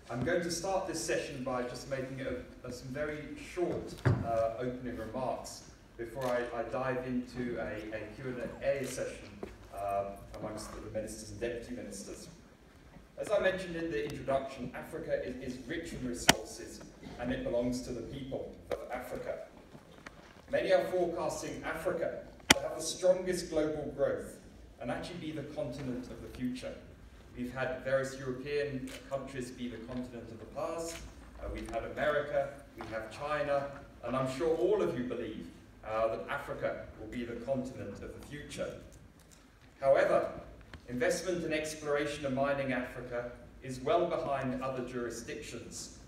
I'm going to start this session by just making some very short opening remarks before I dive into a Q&A session amongst the ministers and deputy ministers. As I mentioned in the introduction, Africa is rich in resources and it belongs to the people of Africa. Many are forecasting Africa to have the strongest global growth and actually be the continent of the future. We've had various European countries be the continent of the past. We've had America, we have China, and I'm sure all of you believe that Africa will be the continent of the future. However, investment in exploration and mining Africa is well behind other jurisdictions.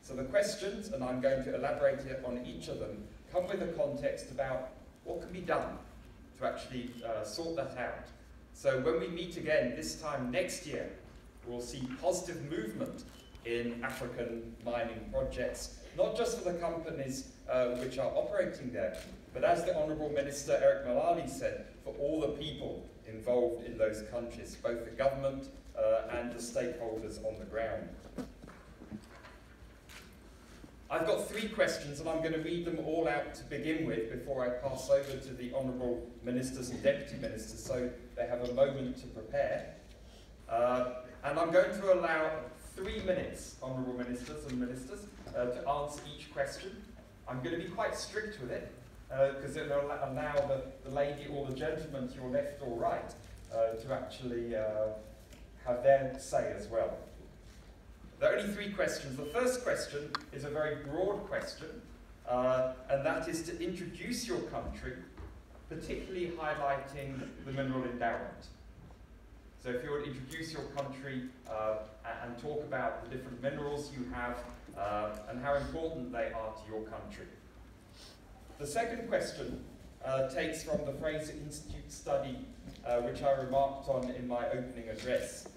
So the questions, and I'm going to elaborate on each of them, come with a context about what can be done to actually sort that out. So when we meet again this time next year, we'll see positive movement in African mining projects, not just for the companies which are operating there, but as the Honourable Minister Eric Malali said, for all the people involved in those countries, both the government and the stakeholders on the ground. I've got 3 questions and I'm going to read them all out to begin with before I pass over to the Honourable Ministers and Deputy Ministers so they have a moment to prepare. And I'm going to allow 3 minutes, Honourable Ministers and Ministers, to answer each question. I'm going to be quite strict with it because it will allow the lady or the gentleman to your left or right to actually have their say as well. There are only 3 questions. The first question is a very broad question, and that is to introduce your country, particularly highlighting the mineral endowment. So if you would introduce your country and talk about the different minerals you have and how important they are to your country. The second question takes from the Fraser Institute study, which I remarked on in my opening address.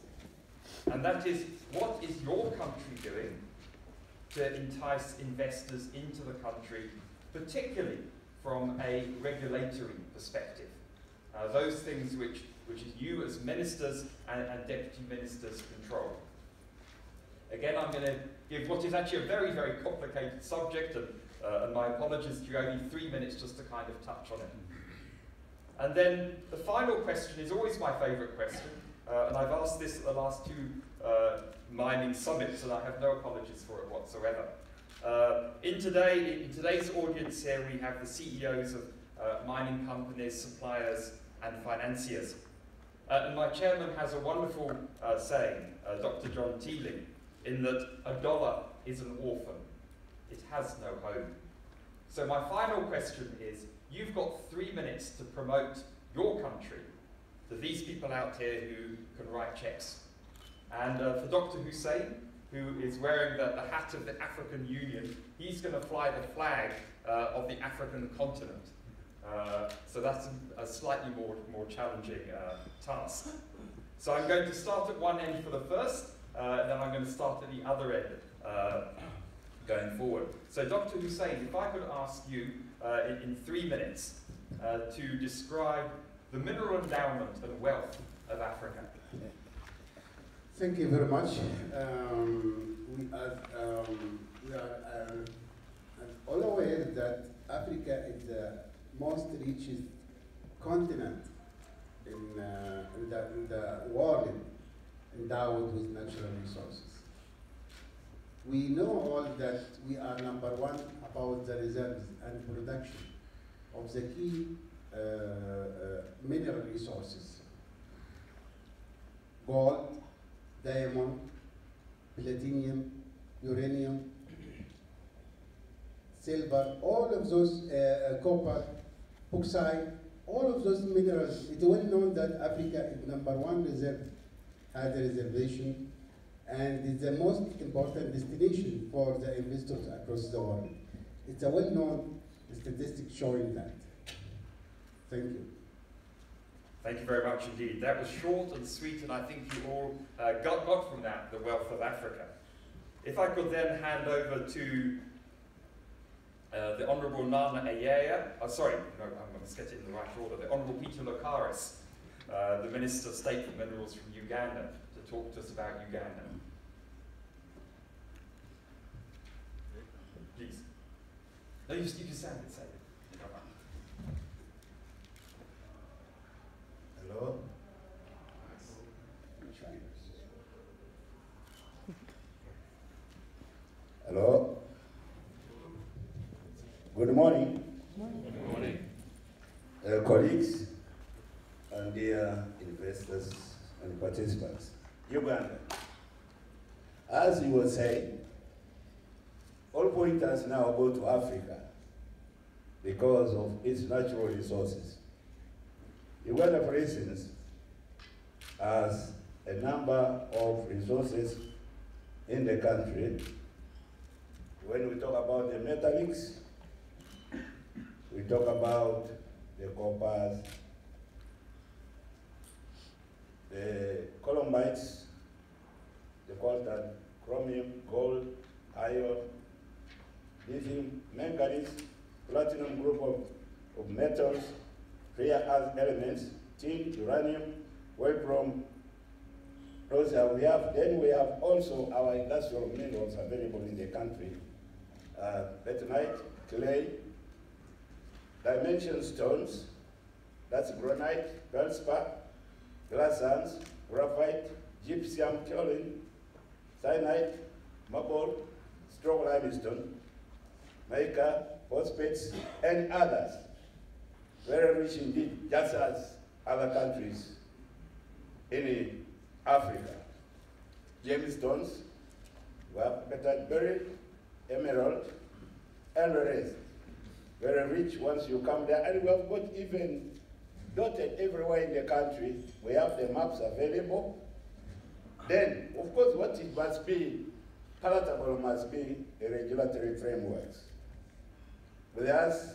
And that is, what is your country doing to entice investors into the country, particularly from a regulatory perspective? Those things which you as ministers and deputy ministers control. Again, I'm going to give what is actually a very, very complicated subject, and my apologies to you, only 3 minutes just to kind of touch on it. And then the final question is always my favourite question. And I've asked this at the last 2 mining summits, and I have no apologies for it whatsoever. In today's audience here, we have the CEOs of mining companies, suppliers, and financiers. And my chairman has a wonderful saying, Dr. John Teeling, in that a dollar is an orphan. It has no home. So my final question is, you've got 3 minutes to promote your country to these people out here who can write checks. And for Dr. Hussein, who is wearing the hat of the African Union, he's going to fly the flag of the African continent. So that's a slightly more challenging task. So I'm going to start at one end for the first, and then I'm going to start at the other end going forward. So Dr. Hussein, if I could ask you in 3 minutes to describe the mineral endowment and wealth of Africa. Thank you very much. We are all aware that Africa is the most richest continent in the world endowed with natural resources. We know all that we are #1 about the reserves and production of the key mineral resources: gold, diamond, platinum, uranium, silver, all of those, copper, bauxite, all of those minerals. It's well known that Africa is #1 reserve, has a reservation, and is the most important destination for the investors across the world. It's a well-known statistic showing that. Thank you. Thank you very much indeed. That was short and sweet, and I think you all got from that the wealth of Africa. If I could then hand over to the Honourable Nana Ayeya, let's get it in the right order, the Honourable Peter Lokaris, the Minister of State for Minerals from Uganda, to talk to us about Uganda. Please. No, you can stand it, Hello? Hello? Good morning. Good morning. Colleagues and dear investors and participants. Uganda. As you were saying, all pointers now go to Africa because of its natural resources. Uganda, for instance, has a number of resources in the country. When we talk about the metallics, we talk about the coppers, the columbites, the coltan, chromium, gold, iron, lithium, manganese, platinum group of metals, rare earth elements, tin, uranium, wellbrom. Those we have. Then we have also our industrial minerals available in the country. Bentonite, clay, dimension stones, that's granite, feldspar, glass sands, graphite, gypsum, kaolin, cyanide, marble, strong limestone, mica, phosphates, and others. Very rich indeed, just as other countries in Africa. Gemstones, we have beryl, emerald, and the rest. Very rich once you come there, and we have got even dotted everywhere in the country. We have the maps available. Then, of course, what it must be, palatable must be a regulatory frameworks. With us,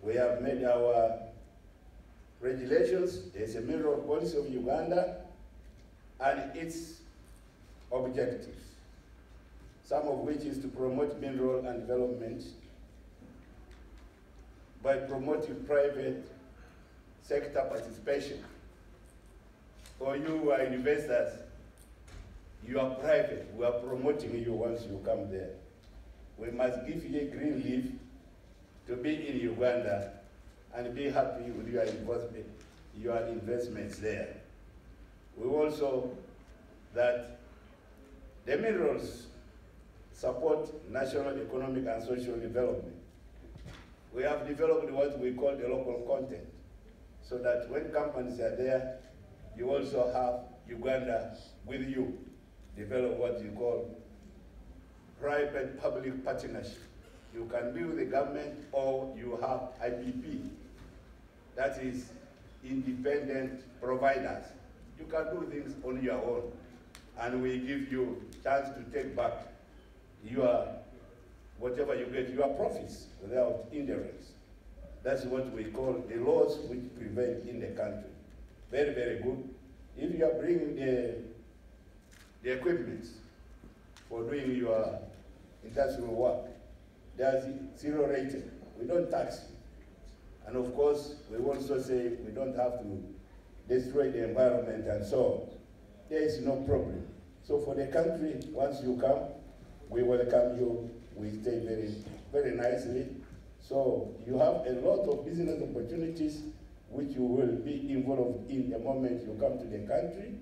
we have made our regulations. There's a mineral policy of Uganda and its objectives, some of which is to promote mineral and development by promoting private sector participation. For you who are investors, you are private. We are promoting you once you come there. We must give you a green leaf to be in Uganda and be happy with your investments there. We also that the minerals support national economic and social development. We have developed what we call the local content, so that when companies are there, you also have Uganda with you. Develop what you call private-public partnership. You can be with the government, or you have IPP, that is independent providers. You can do things on your own, and we give you chance to take back your, whatever you get, your profits without hindrance. That's what we call the laws which prevail in the country. Very, very good. If you are bringing the equipment for doing your industrial work, there's zero rating. We don't tax you. And of course, we also say we don't have to destroy the environment and so on. There is no problem. So for the country, once you come, we welcome you. We stay very, very nicely. So you have a lot of business opportunities which you will be involved in the moment you come to the country.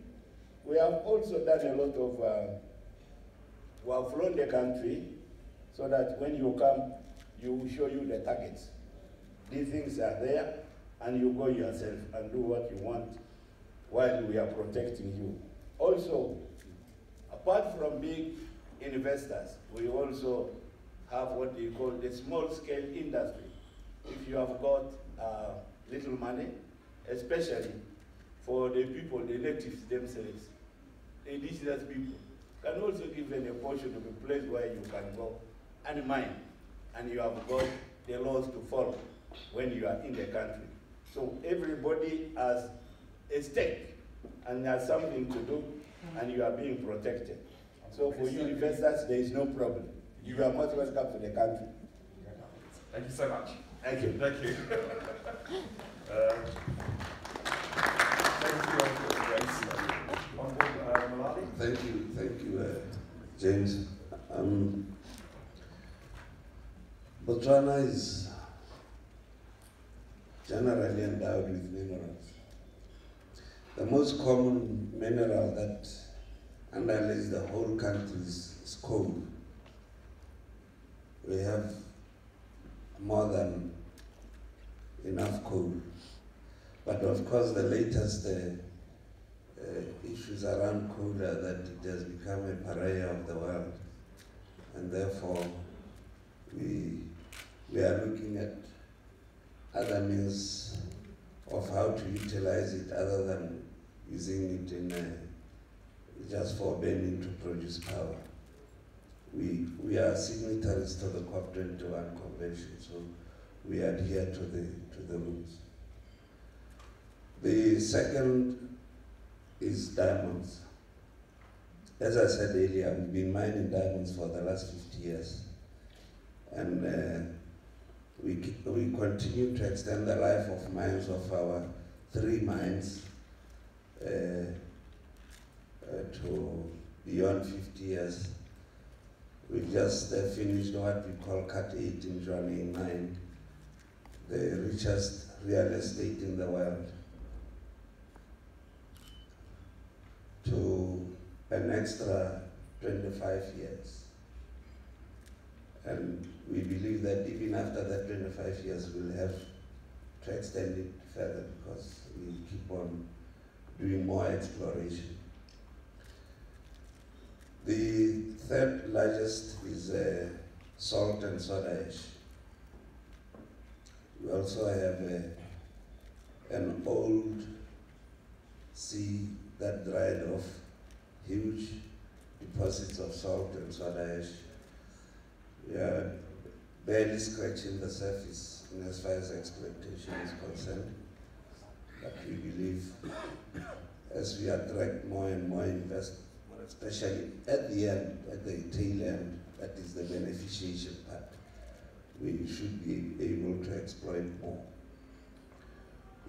We have also done a lot of, we have flown the country so that when you come, you will show you the targets. These things are there, and you go yourself and do what you want while we are protecting you. Also, apart from big investors, we also have what we call the small-scale industry. If you have got little money, especially for the people, the natives themselves, the indigenous people, can also give them a portion of a place where you can go and mine, and you have got the laws to follow when you are in the country. So everybody has a stake and has something to do, and you are being protected. So for you investors, there is no problem. You are most welcome to the country. Thank you so much. Thank you. Thank you. Thank you, Grace. Honourable Malawi. Thank you, James. Botswana is generally endowed with minerals. The most common mineral that underlies the whole country is coal. We have more than enough coal. But of course the latest issues around coal are that it has become a pariah of the world, and therefore we are looking at other means of how to utilize it other than using it in just for burning to produce power. We are signatories to the COP21 convention, so we adhere to the rules. The second is diamonds. As I said earlier, we've been mining diamonds for the last 50 years. And we continue to extend the life of mines of our 3 mines to beyond 50 years. We just finished what we call Cut 8 in Jwaneng Mine, the richest real estate in the world, to an extra 25 years. And we believe that even after that 25 years, we'll have to extend it further because we keep on doing more exploration. The third largest is salt and soda ash. We also have an old sea that dried off, huge deposits of salt and soda ash. We are barely scratching the surface in as far as exploitation is concerned. But we believe as we attract more and more investment, especially at the end, at the tail end, that is the beneficiation part, we should be able to exploit more.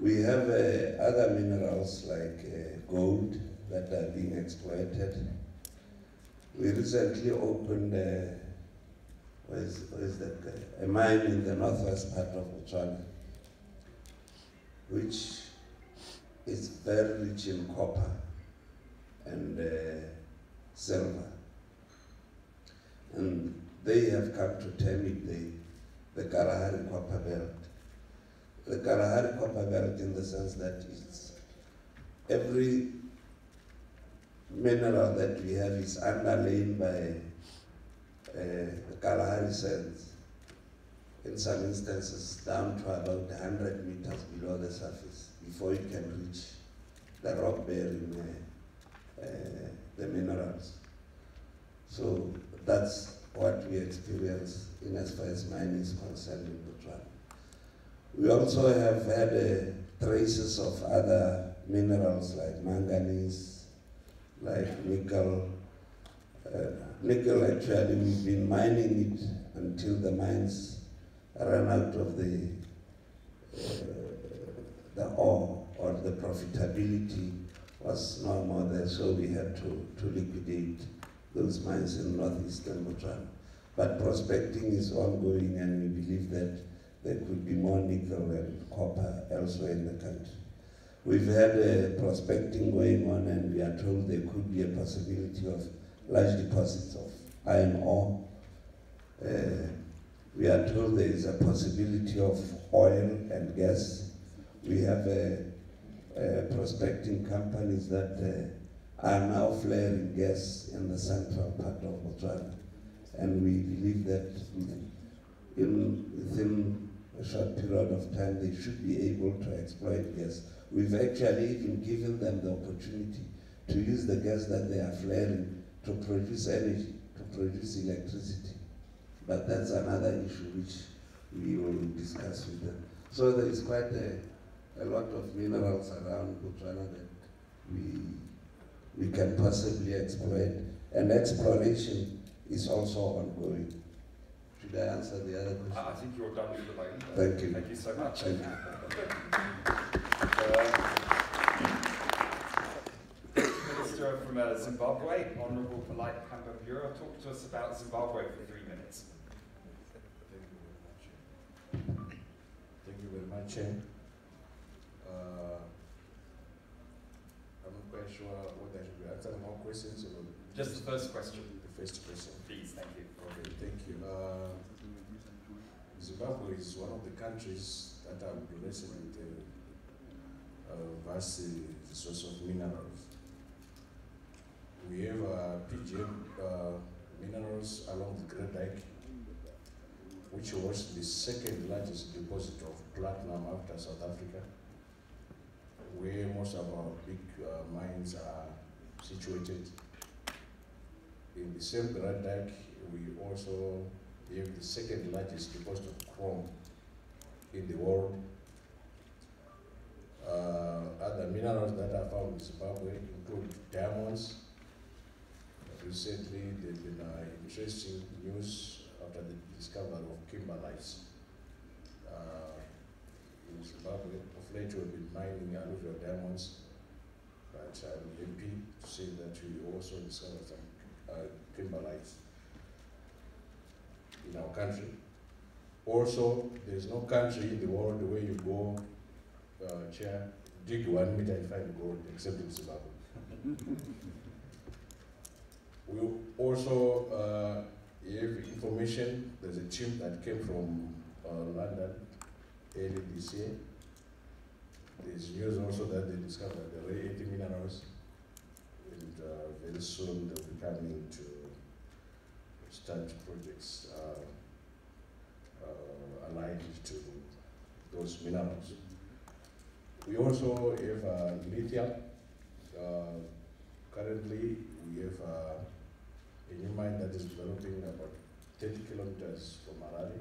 We have other minerals like gold that are being exploited. We recently opened a mine in the northwest part of Botswana, which is very rich in copper and silver. And they have come to term it the Kalahari Copper Belt. The Kalahari Copper Belt in the sense that it's every mineral that we have is underlain by the Kalahari sands, in some instances down to about 100 meters below the surface before you can reach the rock bearing the minerals. So that's what we experience in as far as mining is concerned in Botswana. We also have had traces of other minerals like manganese, like nickel. Nickel, actually, we've been mining it until the mines ran out of the ore, or the profitability was no more there, so we had to liquidate those mines in northeastern Botswana. But prospecting is ongoing, and we believe that there could be more nickel and copper elsewhere in the country. We've had prospecting going on, and we are told there could be a possibility of large deposits of iron ore. We are told there is a possibility of oil and gas. We have prospecting companies that are now flaring gas in the central part of Botswana. And we believe that within a short period of time, they should be able to exploit gas. We've actually even given them the opportunity to use the gas that they are flaring to produce energy, to produce electricity. But that's another issue which we will discuss with them. So there is quite a lot of minerals around Botswana that we can possibly exploit, and exploration is also ongoing. Should I answer the other question? I think you're done with the moment. Thank you. Thank you so much. Thank you. Minister from Zimbabwe, Honourable Polite Kambabura, talk to us about Zimbabwe for 3 minutes. you very much, Chair. I'm not quite sure whether I should be answering more questions or Just the first question. the first question. Please, thank you. Okay, thank you. Zimbabwe is one of the countries that are blessed with a vast resource of minerals. We have PGM minerals along the Great Dyke, which was the second largest deposit of platinum after South Africa, where most of our big mines are situated. In the same Great Dyke, we also have the second largest deposit of chrome in the world. Other minerals that are found in Zimbabwe include diamonds. Recently, there's been interesting news after the discovery of kimberlites in Zimbabwe. Of late, we've been mining alluvial diamonds, but I'm happy to say that we also discovered some kimberlites in our country. Also, there's no country in the world where you go, Chair, dig 1 meter and find gold, except in Zimbabwe. We also have information. There's a team that came from London early this year. There's news also that they discovered the rare earth minerals, and very soon they'll be coming to start projects aligned to those minerals. We also have lithium. Currently, we have a new mine that is developing about 30 kilometers from Harare,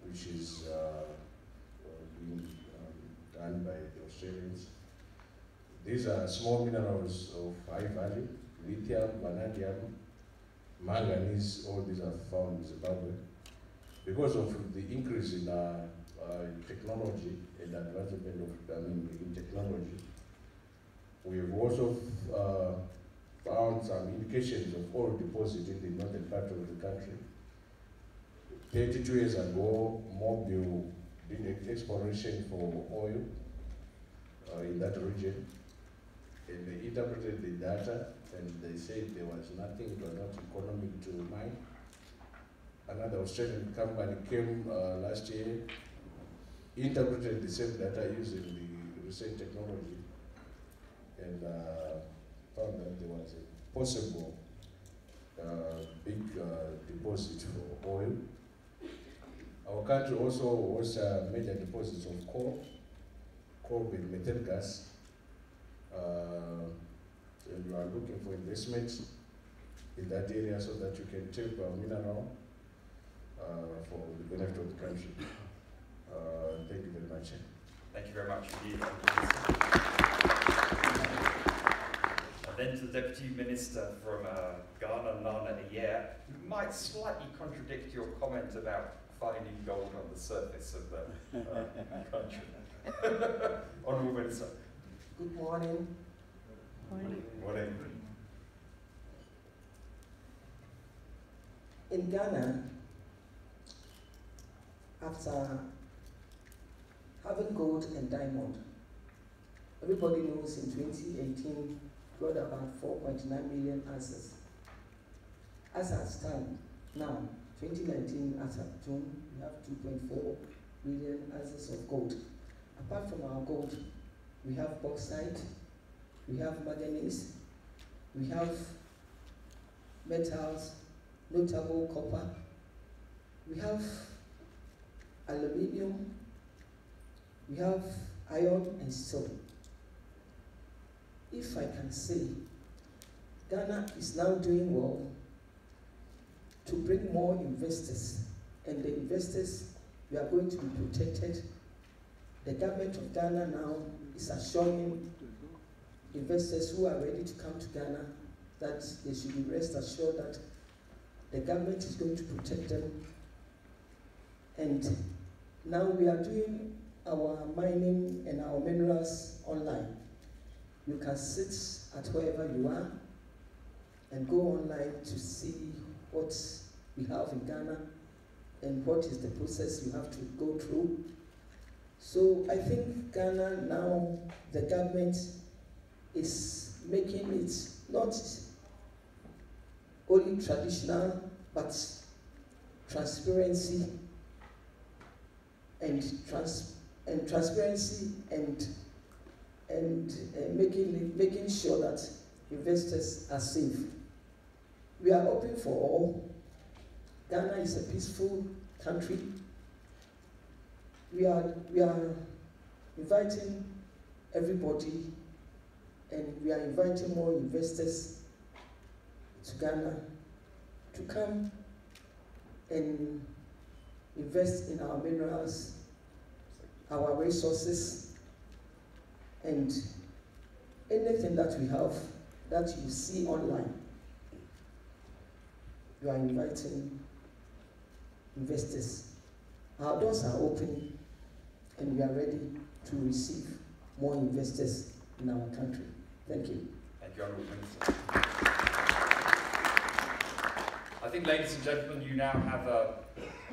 which is being done by the Australians. These are small minerals of high value: lithium, vanadium, manganese. All these are found in Zimbabwe. Because of the increase in technology and advancement of in technology, we have also found some indications of oil deposit in the northern part of the country. 32 years ago, Mobil did exploration for oil in that region, and they interpreted the data, and they said there was nothing, it was not economic to mine. Another Australian company came last year, interpreted the same data using the recent technology, and found that there was a possible big deposit for oil. Our country also has major deposits of coal with methane gas, and we are looking for investment in that area so that you can take mineral for the benefit of the country. Thank you very much. Thank you very much indeed. And then to the Deputy Minister from Ghana, Nana Ayer, who might slightly contradict your comment about finding gold on the surface of the country. Honourable Minister. Good morning. Morning. In Ghana, after having gold and diamond, everybody knows in 2018 we got about 4.9 million ounces. As at stand now, 2019 as at June, we have 2.4 million ounces of gold. Apart from our gold, we have bauxite, we have manganese, we have metals, notable copper, we have aluminium, we have iron and steel. If I can say, Ghana is now doing well to bring more investors, and the investors, we are going to be protected. The government of Ghana now is assuring investors who are ready to come to Ghana that they should be rest assured that the government is going to protect them. And now we are doing our mining and our minerals online. You can sit at wherever you are and go online to see what we have in Ghana and what is the process you have to go through. So I think Ghana now, the government is making it not only traditional, but transparency and making sure that investors are safe. We are open for all. Ghana is a peaceful country. We are inviting everybody, and we are inviting more investors to Ghana to come and invest in our minerals, our resources, and anything that we have that you see online. You are inviting investors. Our doors are open, and we are ready to receive more investors in our country. Thank you. Thank you, Honourable Minister. I think, ladies and gentlemen, you now have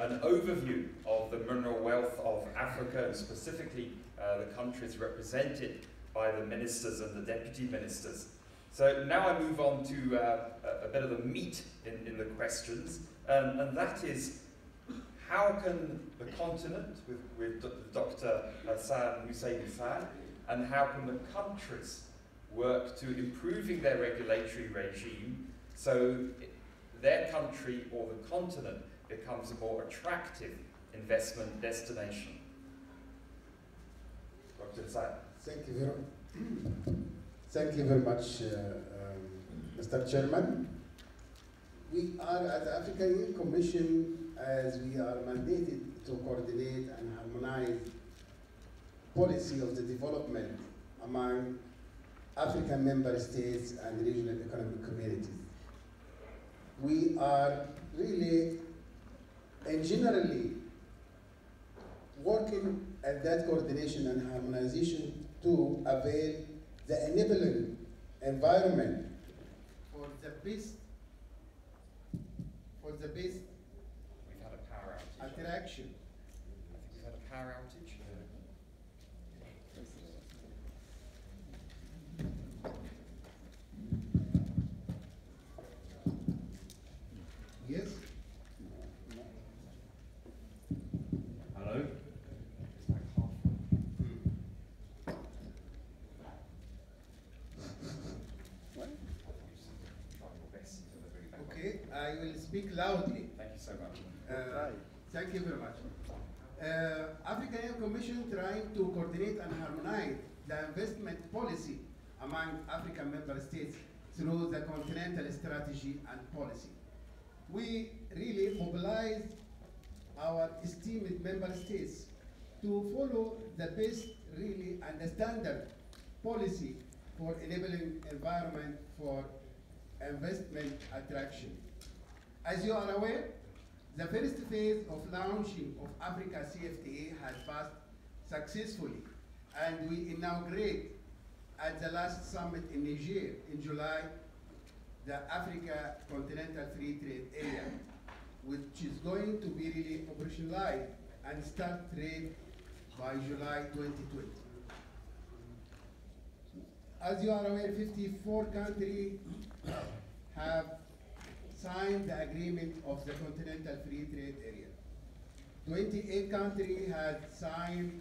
an overview of the mineral wealth of Africa, and specifically the countries represented by the ministers and the deputy ministers. So now I move on to a bit of the meat in the questions, and that is, how can the continent, with Dr. Hassan Hussein Hassan, and how can the countries work to improving their regulatory regime so their country or the continent becomes a more attractive investment destination? Dr. Hassan. Thank you very much, Mr. Chairman. We are at the African Union Commission, as we are mandated to coordinate and harmonize policy of the development among African member states and regional economic communities. We are really and generally working at that coordination and harmonization to avail the enabling environment for the best We've had a power outage. attraction. I think we've had a power outage. Yes? Hello? Okay, I will speak loudly. Thank you so much. Thank you very much. African Union Commission trying to coordinate and harmonize the investment policy among African member states through the continental strategy and policy. We really mobilize our esteemed member states to follow the best really and the standard policy for enabling environment for investment attraction. As you are aware, the first phase of launching of Africa CFTA has passed successfully, and we inaugurate at the last summit in Niger in July the Africa Continental Free Trade Area, which is going to be really operationalized and start trade by July 2020. As you are aware, 54 countries have signed the agreement of the Continental Free Trade Area. 28 countries have signed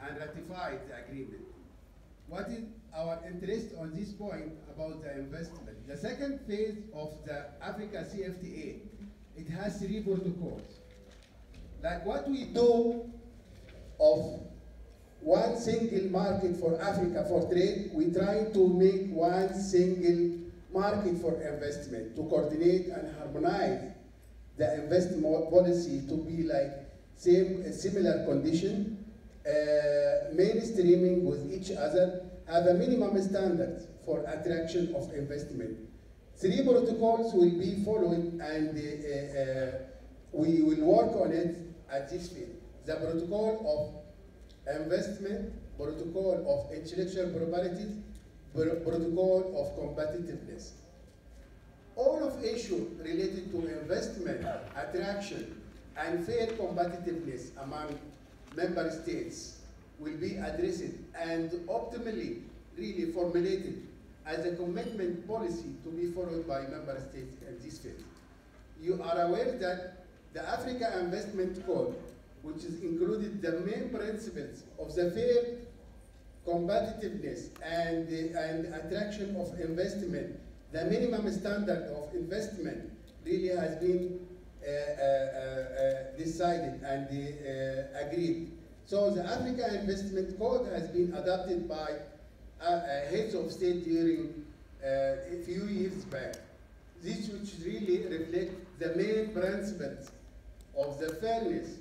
and ratified the agreement. What is our interest on this point about the investment? The second phase of the Africa CFTA, it has 3 protocols. Like what we do of one single market for Africa for trade, we try to make one single market for investment, to coordinate and harmonize the investment policy to be like similar condition, mainstreaming with each other, have a minimum standards for attraction of investment. 3 protocols will be followed, and we will work on it at this field. The protocol of investment, protocol of intellectual property, protocol of competitiveness. All of issues related to investment, attraction, and fair competitiveness among member states will be addressed and optimally really formulated as a commitment policy to be followed by member states in this field. You are aware that the Africa Investment Code, which is included the main principles of the fair competitiveness and attraction of investment, the minimum standard of investment really has been decided and agreed. So the Africa Investment Code has been adopted by heads of state during a few years back. This which really reflect the main principles of the fairness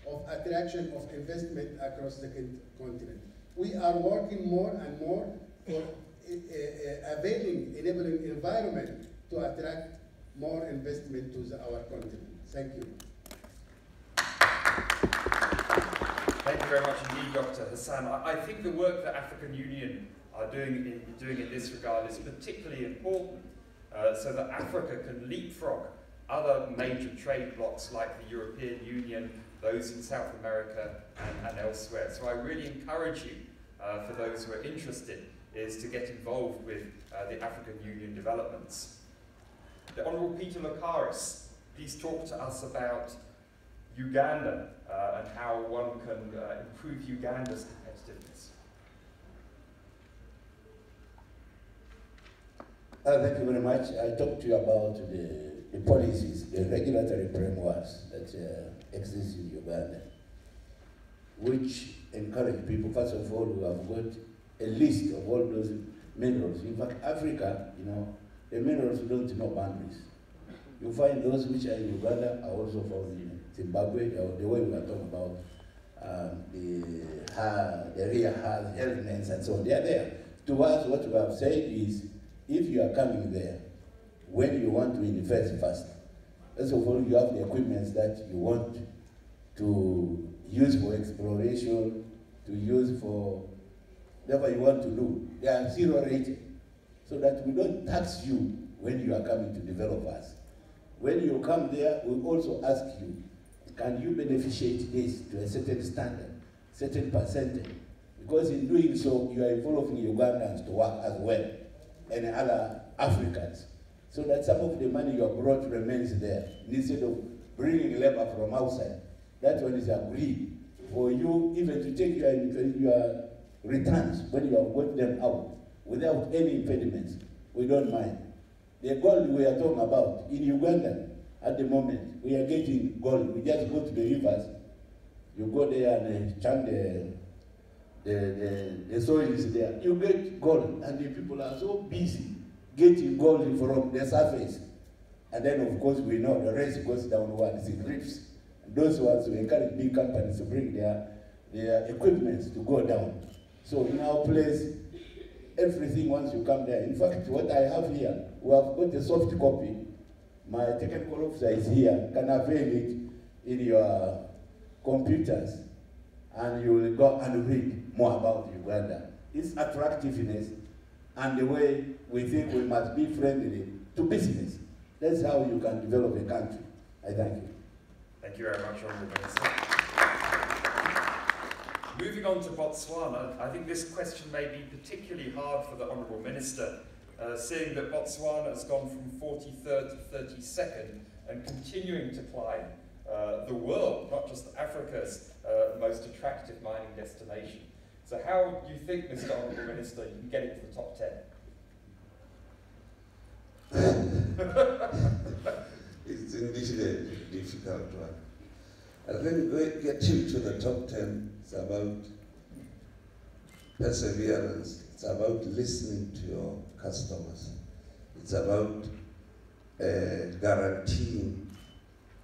of attraction of investment across the continent. We are working more and more for enabling environment to attract more investment to our continent. Thank you. Thank you very much indeed, Dr. Hassan. I think the work that African Union are doing in this regard is particularly important so that Africa can leapfrog other major trade blocs like the European Union, those in South America and elsewhere. So I really encourage you, for those who are interested, is to get involved with the African Union developments. The Honourable Peter Lokaris, please talk to us about Uganda and how one can improve Uganda's competitiveness. Thank you very much. I talked to you about the policies, the regulatory frameworks that exist in Uganda, which encourage people, first of all, who have got a list of all those minerals. In fact, Africa, you know, the minerals don't know boundaries. You find those which are in Uganda are also found in Zimbabwe, the way we are talking about the rare earth elements and so on. They are there. To us, what we have said is, if you are coming there, when you want to invest first, first of all, you have the equipment that you want to use for exploration, to use for whatever you want to do. They are zero rated, so that we don't tax you when you are coming to develop us. When you come there, we also ask you, can you beneficiate this to a certain standard, certain percentage? Because in doing so, you are involving Ugandans to work as well, and other Africans, so that some of the money you have brought remains there, instead of bringing labor from outside. That one is agreed for you even to take your returns when you have got them out without any impediments. We don't mind. The gold we are talking about in Uganda at the moment, we are getting gold. We just go to the rivers, you go there and chant the soil is there. You get gold, and the people are so busy getting gold from the surface. And then, of course, we know the rest goes downwards in reefs. And those ones we encourage big companies to bring their equipment to go down. So in our place, everything once you come there. In fact, what I have here, we have got a soft copy. My technical officer is here, can avail it in your computers, and you will go and read more about Uganda, its attractiveness, and the way we think we must be friendly to business. That's how you can develop a country. I thank you. Thank you very much, Honourable Minister. Moving on to Botswana, I think this question may be particularly hard for the Honourable Minister, seeing that Botswana has gone from 43rd to 32nd and continuing to climb the world, not just Africa's most attractive mining destination. So how do you think, Mr. Honourable Minister, you can get it to the top 10? It's indeed a difficult one. I think getting to the top 10 is about perseverance. It's about listening to your customers. It's about guaranteeing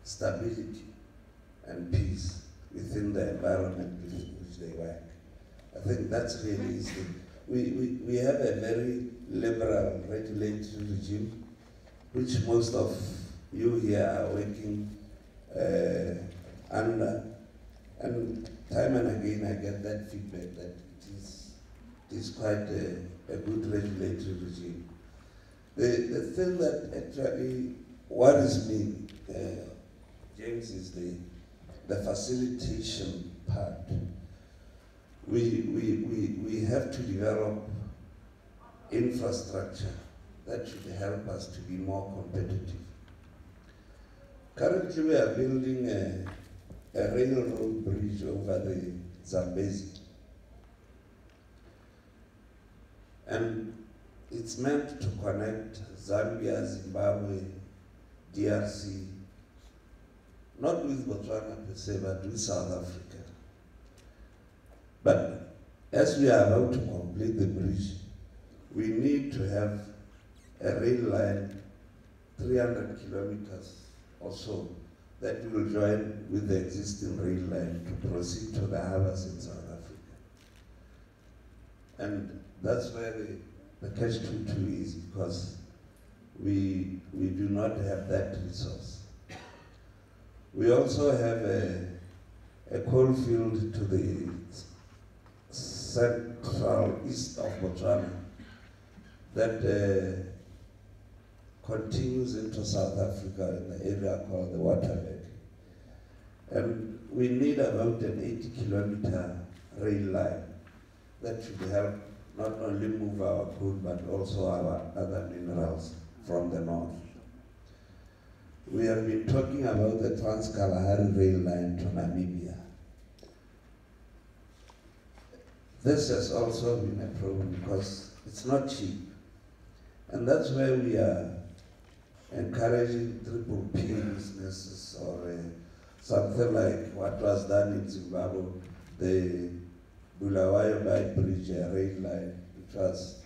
stability and peace within the environment within which they work. I think that's really easy. We have a very liberal regulatory regime, which most of you here are working under. And time and again I get that feedback that it is quite a good regulatory regime. The thing that actually worries me, James, is the facilitation part. we have to develop infrastructure that should help us to be more competitive. Currently, we are building a railroad bridge over the Zambezi. And it's meant to connect Zambia, Zimbabwe, DRC, not with Botswana per se, but with South Africa. But as we are about to complete the bridge, we need to have a rail line, 300 kilometers or so, that will join with the existing rail line to proceed to the harbors in South Africa. And that's where the catch-22 is, because we do not have that resource. We also have a coal field to the central east of Botswana that continues into South Africa in the area called the Waterberg. And we need about an 80-kilometer rail line that should help not only move our coal but also our other minerals from the north. We have been talking about the Trans-Kalahari rail line to Namibia. This has also been a problem because it's not cheap. And that's where we are encouraging triple P businesses or something like what was done in Zimbabwe, the Bulawayo Bay Bridge rail line, which was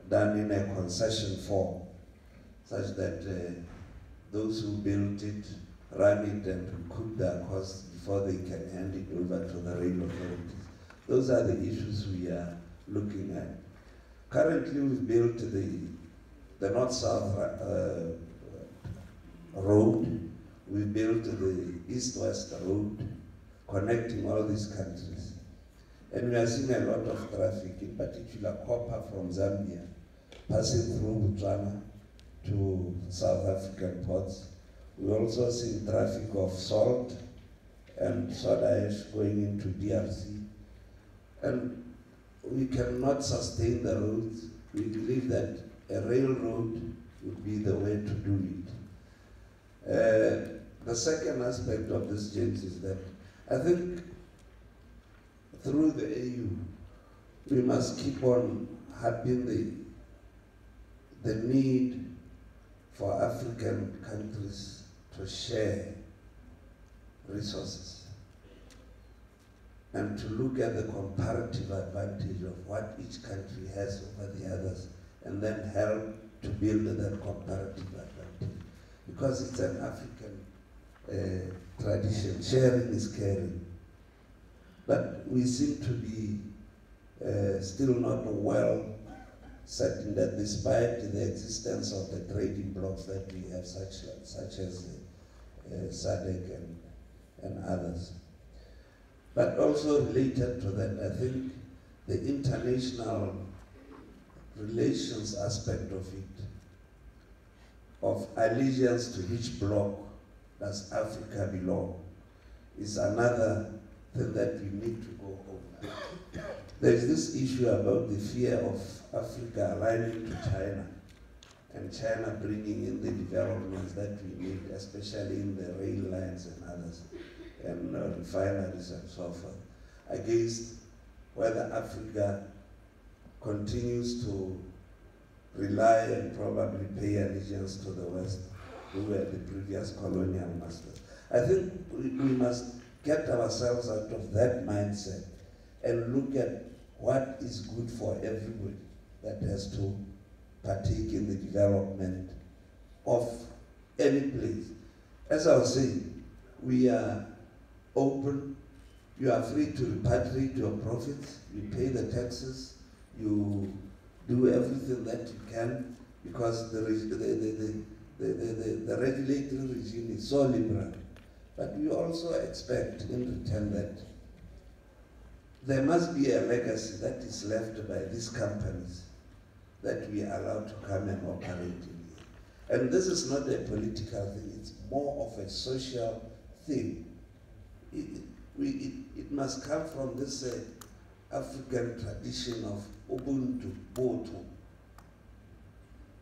done in a concession form, such that those who built it run it and recoup their costs before they can hand it over to the rail authorities. Those are the issues we are looking at. Currently, we've built the North-South road. We built the East-West road connecting all these countries. And we are seeing a lot of traffic, in particular copper from Zambia, passing through Botswana to South African ports. We also see traffic of salt and soda ash going into DRC. And we cannot sustain the roads. We believe that a railroad would be the way to do it. The second aspect of this, James, is that I think through the AU, we must keep on harping the need for African countries to share resources and to look at the comparative advantage of what each country has over the others, and then help to build that comparative advantage. Because it's an African tradition, sharing is caring. But we seem to be still not well certain that despite the existence of the trading blocks that we have, such as SADC and others. But also related to that, I think the international relations aspect of it, of allegiance to which bloc does Africa belong, is another thing that we need to go over. There is this issue about the fear of Africa aligning to China, and China bringing in the developments that we need, especially in the rail lines and others, and refineries and so forth, against whether Africa continues to rely and probably pay allegiance to the West, who were the previous colonial masters. I think we must get ourselves out of that mindset and look at what is good for everybody that has to partake in the development of any place. As I was saying, we are open. You are free to repatriate your profits. You pay the taxes. You do everything that you can, because the regulatory regime is so liberal. But we also expect in return that there must be a legacy that is left by these companies that we are allowed to come and operate in here. And this is not a political thing, it's more of a social thing. It must come from this African tradition of Ubuntu, Botu,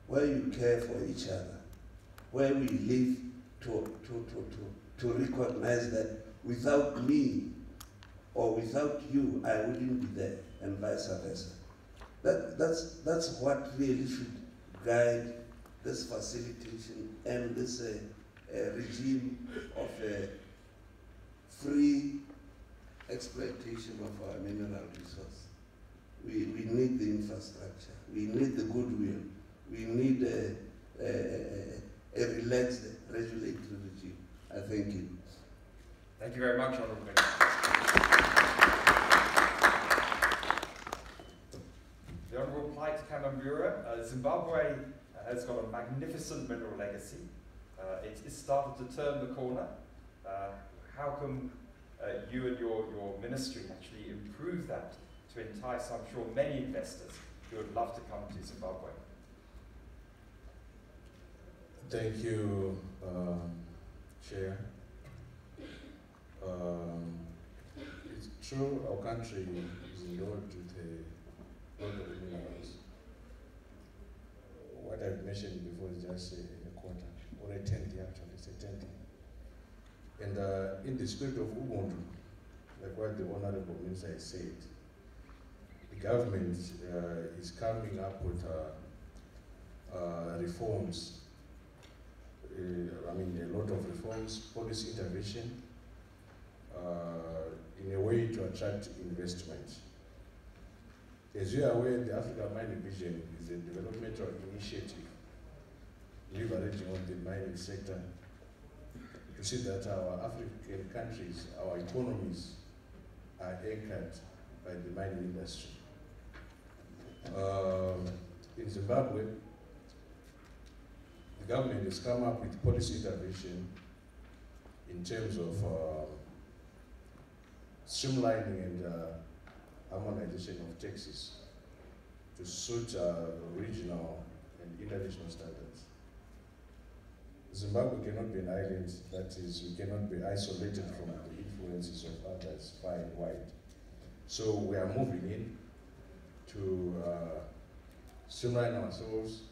where you care for each other, where we live to recognize that without me or without you, I wouldn't be there, and vice versa. That's what really should guide this facilitation and this regime of free exploitation of our mineral resource. We need the infrastructure, we need the goodwill, we need a relaxed regulatory regime. I thank you. Thank you very much, Honourable Minister. The Honourable Plaid Kamambura, Zimbabwe has got a magnificent mineral legacy. It has started to turn the corner. How can you and your ministry actually improve that to entice, I'm sure, many investors who would love to come to Zimbabwe? Thank you, Chair. It's true our country is endowed with a lot of minerals. What I've mentioned before is just a quarter, or a tenth actually, it's a tenth. And in the spirit of Ubuntu, like what the Honorable Minister has said, the government is coming up with reforms. A lot of reforms, policy intervention, in a way to attract investment. As you are aware, the Africa Mining Vision is a developmental initiative leveraging on the mining sector to see that our African countries, our economies are anchored by the mining industry. In Zimbabwe, the government has come up with policy intervention in terms of streamlining and harmonization of taxes to suit regional and international standards. Zimbabwe cannot be an island, that is, we cannot be isolated from the influences of others far and wide. So we are moving in to streamline ourselves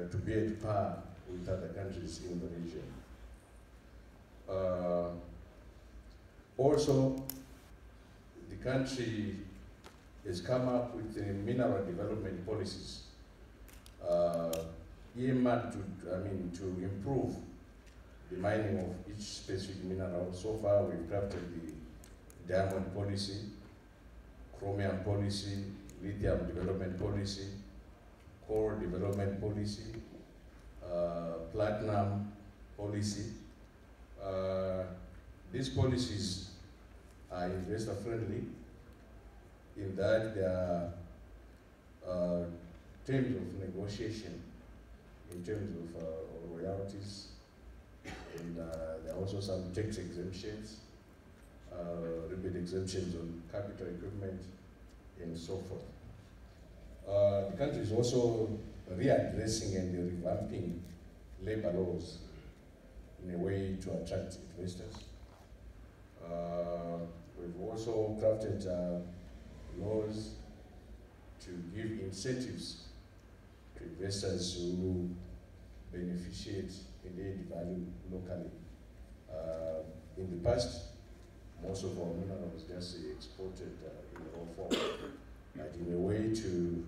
to be at par with other countries in the region. Also, the country has come up with mineral development policies earmarked to improve the mining of each specific mineral. So far, we've crafted the diamond policy, chromium policy, lithium development policy, coal development policy, platinum policy. These policies are investor friendly in that there are terms of negotiation in terms of royalties, and there are also some tax exemptions, rebate exemptions on capital equipment, and so forth. The country is also readdressing and revamping labor laws in a way to attract investors. We've also crafted laws to give incentives to investors who beneficiate and add value locally. In the past, most of our minerals just exported in raw form, but in a way to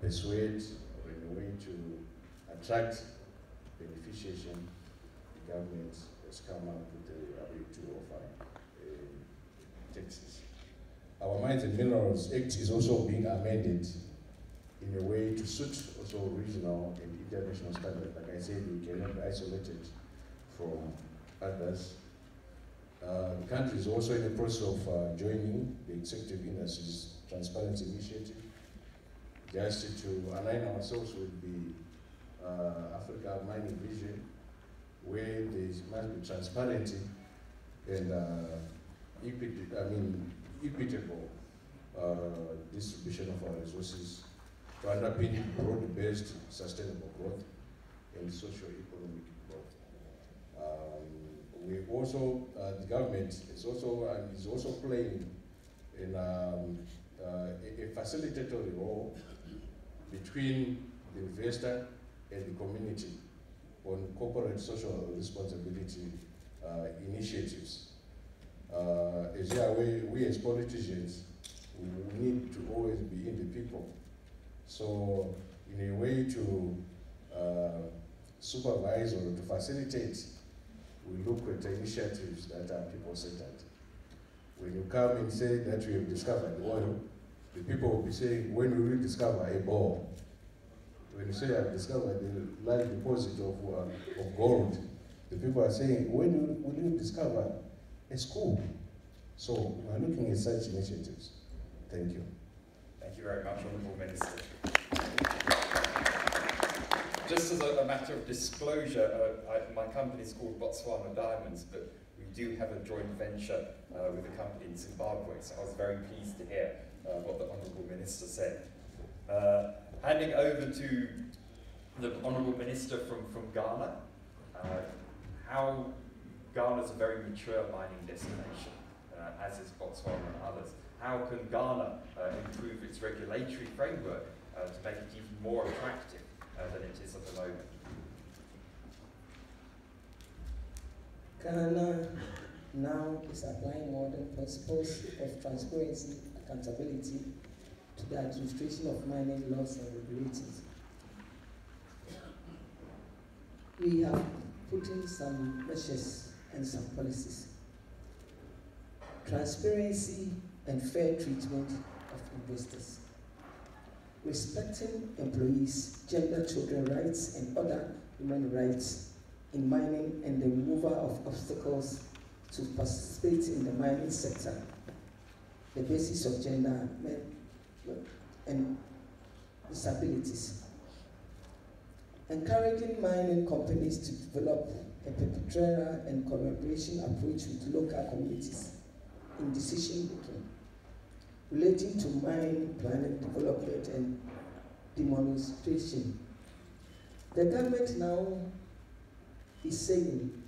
persuade or in a way to attract beneficiation, the government has come up with the ability to offer taxes. Our Mines and Minerals Act is also being amended in a way to suit also regional and international standards. Like I said, we cannot be isolated from others. The country is also in the process of joining the Executive Industries Transparency Initiative, just to align ourselves with the Africa Mining Vision, where there must be transparency and equitable distribution of our resources to underpin broad-based sustainable growth and socio-economic growth. we also, the government is also playing in a facilitatory role between the investor and the community on corporate social responsibility initiatives. As you are aware, we as politicians, we need to always be in the people. So in a way to supervise or to facilitate, we look at initiatives that are people-centered. When you come and say that we have discovered oil, the people will be saying, when will we discover a bore? When you say I've discovered a large deposit of gold, the people are saying, when will you discover a school? So we are looking at such initiatives. Thank you. Thank you very much, Honourable Minister. Just as a matter of disclosure, my company is called Botswana Diamonds, but we do have a joint venture with a company in Zimbabwe, so I was very pleased to hear what the Honourable Minister said. Handing over to the Honourable Minister from Ghana. How Ghana is a very mature mining destination, as is Botswana and others. How can Ghana improve its regulatory framework to make it even more attractive than it is at the moment? Ghana now is applying modern principles of transparency, accountability to the administration of mining laws and regulations. We have put in some measures and some policies. Transparency and fair treatment of investors. Respecting employees, gender, children rights, and other human rights in mining, and the removal of obstacles to participate in the mining sector. The basis of gender and disabilities. Encouraging mining companies to develop a perpetual and collaboration approach with local communities in decision making relating to mine planning, development, and demonstration. The government now is saying,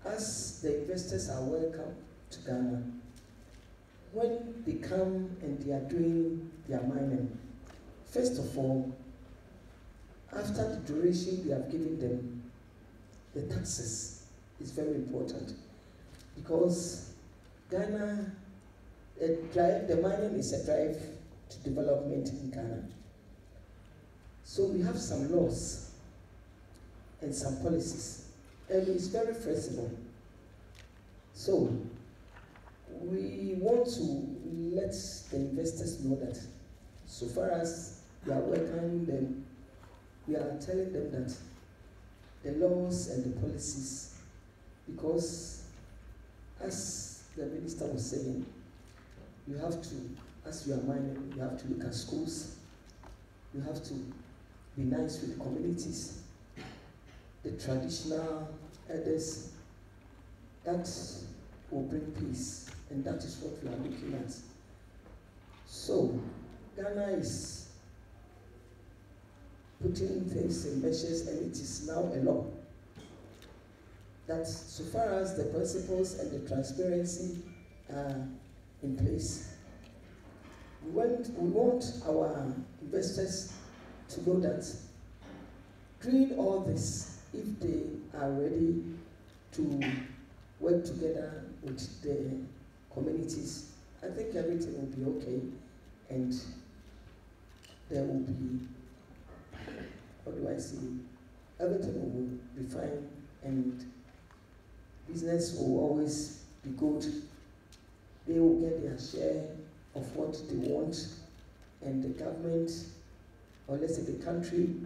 as the investors are welcome to Ghana, when they come and they are doing their mining, first of all, after the duration they have given them, the taxes is very important, because Ghana, the mining is a drive to development in Ghana. So we have some laws and some policies, and it's very flexible. So we want to let the investors know that so far as we are welcoming them, we are telling them that the laws and the policies, because as the minister was saying, you have to, as you are mining, you have to look at schools, you have to be nice with the communities, the traditional elders. That will bring peace, and that is what we are looking at. So Ghana is putting things in measures, and it is now a law that so far as the principles and the transparency are in place, we want our investors to know that doing all this, if they are ready to work together with the communities, I think everything will be okay, and there will be, what do I say, everything will be fine, and business will always be good. They will get their share of what they want, and the government, or let's say the country,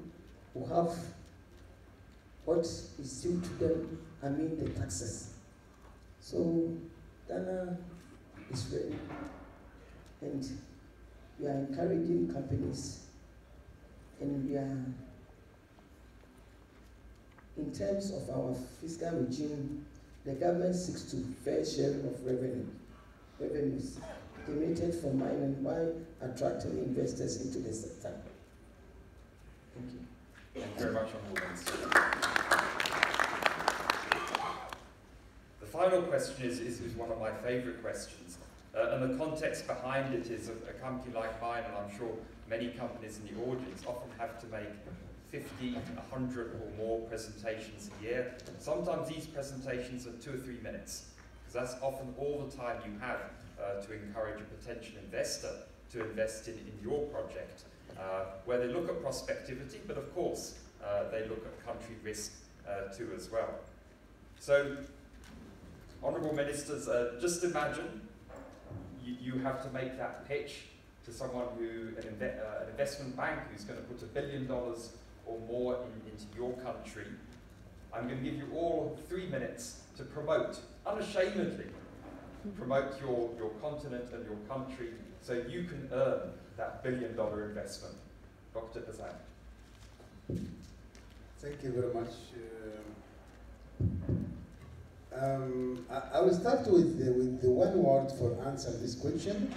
will have what is due to them, I mean the taxes. So Ghana is ready, and we are encouraging companies, and we are, in terms of our fiscal regime, the government seeks to fair sharing of revenues generated from mining while attracting investors into the sector. Thank you. Thank you very much, Honourable Minister. final question is one of my favourite questions. And the context behind it is a company like mine, and I'm sure many companies in the audience often have to make 50, 100 or more presentations a year. Sometimes these presentations are 2 or 3 minutes, because that's often all the time you have to encourage a potential investor to invest in your project, where they look at prospectivity, but of course they look at country risk too as well. So, Honourable Ministers, just imagine you have to make that pitch to someone an investment bank who's going to put $1 billion or more into your country. I'm going to give you all 3 minutes to promote, unashamedly, promote your continent and your country so you can earn that $1 billion investment. Dr. Azam. Thank you very much. I will start with the one word for answer this question.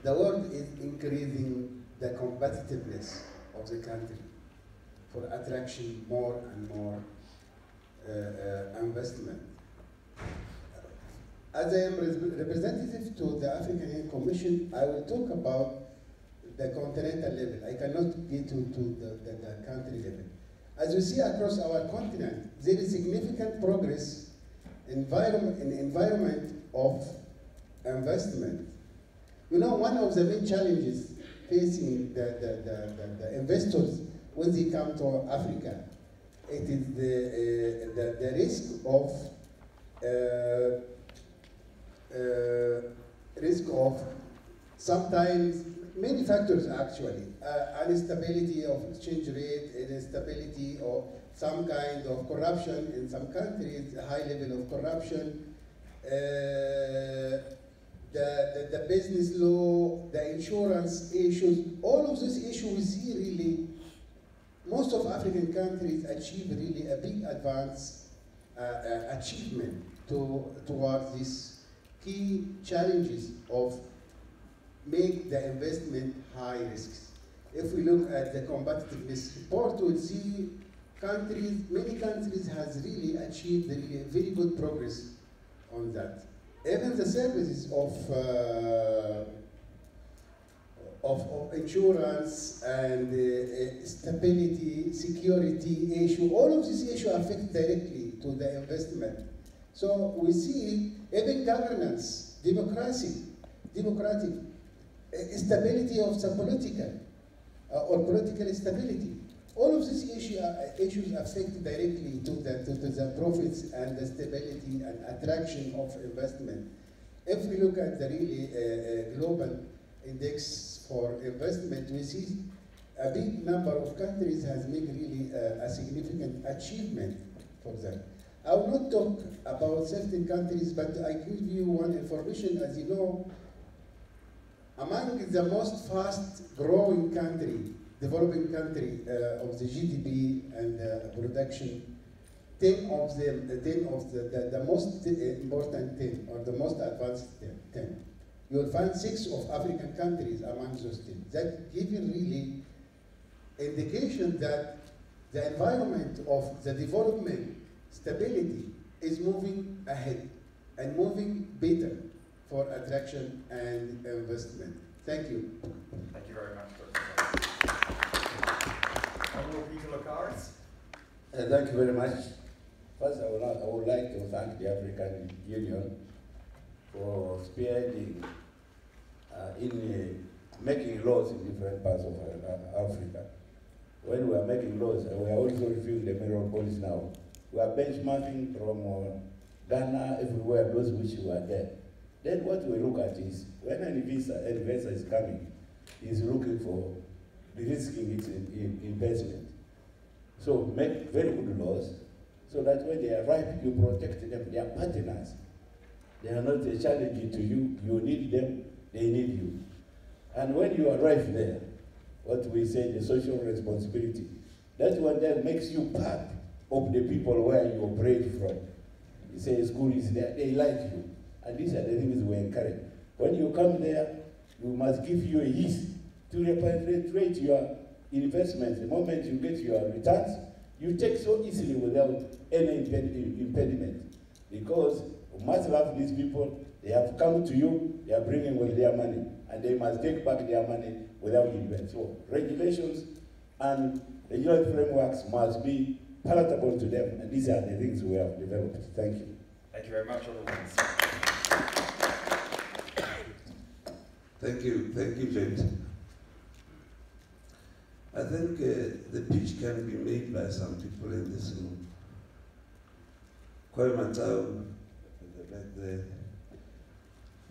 The word is increasing the competitiveness of the country for attraction more and more investment. As I am representative to the African Union Commission, I will talk about the continental level. I cannot get to the country level. As you see across our continent, there is significant progress in the environment of investment. You know, one of the main challenges facing the investors when they come to Africa, it is the risk of sometimes many factors actually, instability of exchange rate, instability of some kind of corruption in some countries, a high level of corruption, the business law, the insurance issues, all of these issues we see really, most of African countries achieve really a big achievement towards these key challenges of make the investment high risks. If we look at the competitiveness report, we'll see many countries has really achieved really very good progress on that. Even the services of insurance and stability, security issue, all of these issues affect directly to the investment. So we see even governance, democratic, stability of the political or political stability. All of these issues affect directly to the profits and the stability and attraction of investment. If we look at the really global index for investment, we see a big number of countries has made really a significant achievement for that. I will not talk about certain countries, but I give you one information. As you know, among the most fast growing developing country of the GDP and production, 10 of them, the most important 10 or the most advanced 10. You will find 6 of African countries among those 10. That gives you really indication that the environment of the development stability is moving ahead and moving better for attraction and investment. Thank you. Thank you very much, Dr. Honourable Peter Lakaris. Thank you very much. First, I would like to thank the African Union for spearheading in making laws in different parts of Africa. When we are making laws, we are also reviewing the mineral policy now. We are benchmarking from Ghana, everywhere, those which were there. Then what we look at is, when an investor is coming, he's looking for de-risking its investment. So make very good laws, so that when they arrive, you protect them. They are partners. They are not a challenge to you. You need them, they need you. And when you arrive there, what we say, the social responsibility, that one then makes you part of the people where you operate from. You say school is there, they like you. And these are the things we encourage. When you come there, you must give you a yeast to repatriate your investments. The moment you get your returns, you take so easily without any impediment. Because You must love these people. They have come to you, they are bringing with their money, and they must take back their money without giving. So regulations and regulatory frameworks must be palatable to them, and these are the things we have developed. Thank you. Thank you very much, Honourable Minister. Thank you, James. I think the pitch can be made by some people in this room. Koi Matau, back there.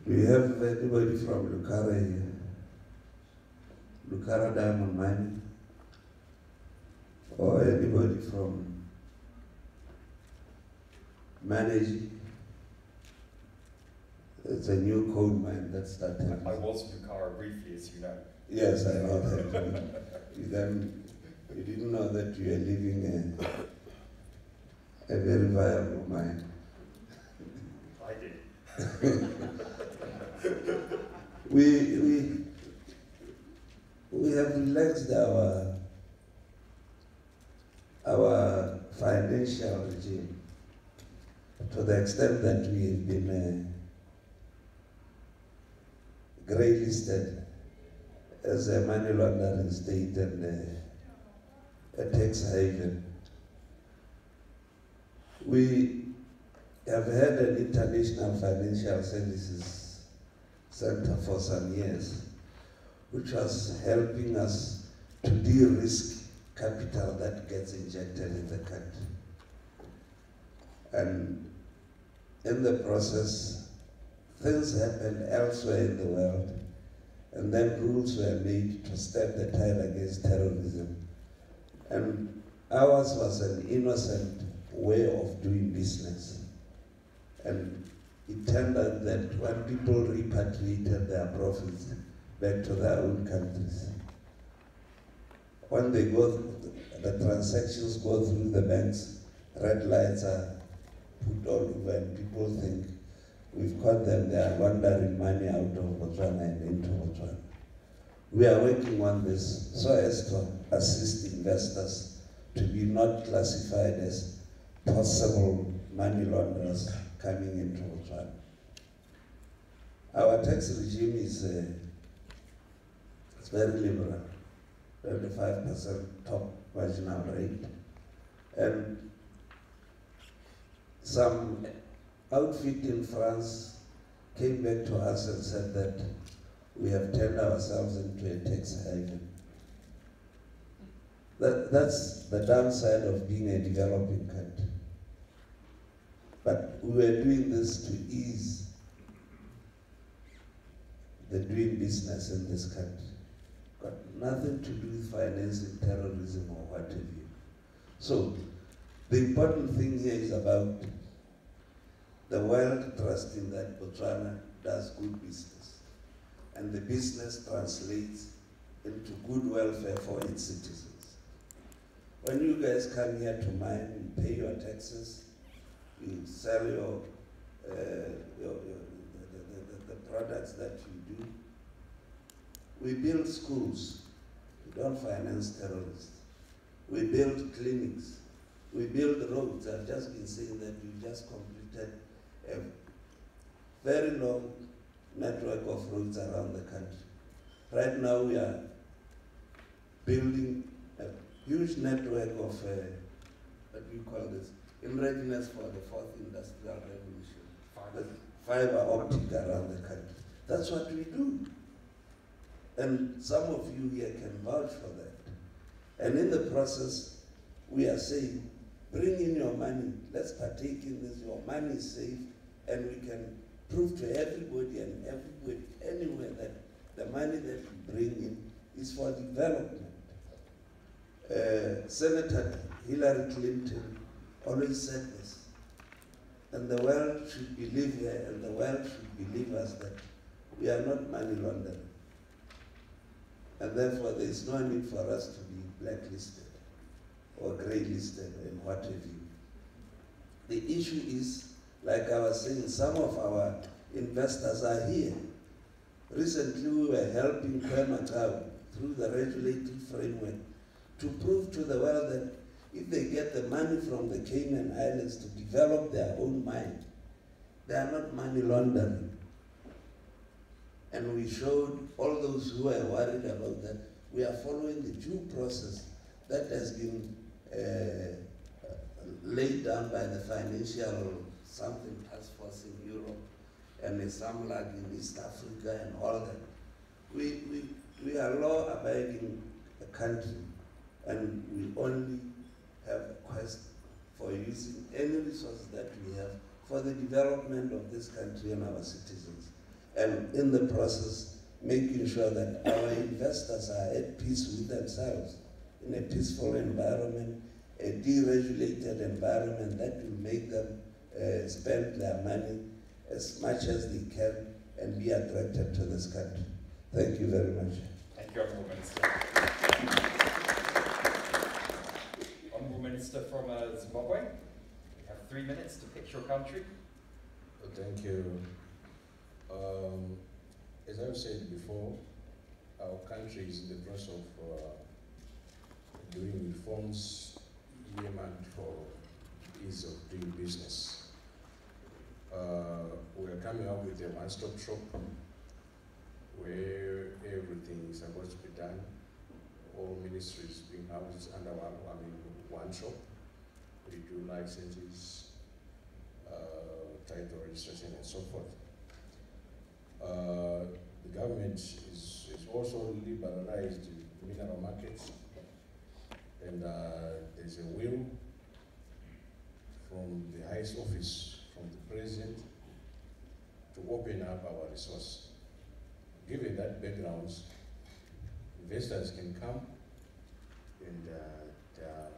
Do you have anybody from Lucara here? Lucara Diamond Mining? Or anybody from Manage? It's a new coal mine that started. I was Lucara briefly, as you know. Yes, I know that. You didn't know that you are living a very viable mine. I did. We have relaxed our financial regime to the extent that we have been grey listed as a money laundering state and a tax haven. We have had an international financial services center for some years, which was helping us to de-risk capital that gets injected in the country. And in the process, things happened elsewhere in the world, and then rules were made to stem the tide against terrorism. And ours was an innocent way of doing business. And it turned out that when people repatriated their profits back to their own countries, when they go, the transactions go through the banks, red lights are put all over, and people think we've caught them, they are laundering money out of Botswana and into Botswana. We are working on this so as to assist investors to be not classified as possible money launderers coming into Botswana. Our tax regime is it's very liberal, 25% top marginal rate. And some outfit in France came back to us and said that we have turned ourselves into a tax haven. That's the downside of being a developing country. But we were doing this to ease the doing business in this country. Got nothing to do with financing terrorism or what have you. So the important thing here is about the world trusting that Botswana does good business, and the business translates into good welfare for its citizens. When you guys come here to mine, you pay your taxes, you sell the products that you do. We build schools. We don't finance terrorists. We build clinics. We build roads. I've just been saying that we've just completed a very long network of roads around the country. Right now we are building a huge network of, what do you call this, in readiness for the fourth industrial revolution. Fiber optic around the country. That's what we do. And some of you here can vouch for that. And in the process, we are saying, bring in your money, let's partake in this, your money is safe, and we can prove to everybody and everybody anywhere that the money that we bring in is for development. Senator Hillary Clinton always said this, and the world should believe her, and the world should believe us that we are not money laundering. And therefore there is no need for us to be blacklisted or grey listed and what have you. The issue is, like I was saying, some of our investors are here. Recently we were helping Kwematau through the regulatory framework to prove to the world that if they get the money from the Cayman Islands to develop their own mine, They are not money laundering. And we showed all those who are worried about that, we are following the due process that has been laid down by the financial something task force in Europe and the SAMLAG in East Africa and all that. We are law-abiding country, and we only have a quest for using any resources that we have for the development of this country and our citizens. And in the process, making sure that our investors are at peace with themselves in a peaceful environment, a deregulated environment that will make them spend their money as much as they can and be attracted to this country. Thank you very much. Thank you, Honourable Minister. Honourable Minister from Zimbabwe, you have 3 minutes to pitch your country. Thank you. As I've said before, our country is in the process of doing reforms earmarked for ease of doing business. We are coming up with a one-stop shop where everything is supposed to be done. All ministries being housed under one shop. We do licenses, title registration, and so forth. The government is also liberalized mineral markets, and there's a will from the highest office, from the president, to open up our resource. Given that background, investors can come and they are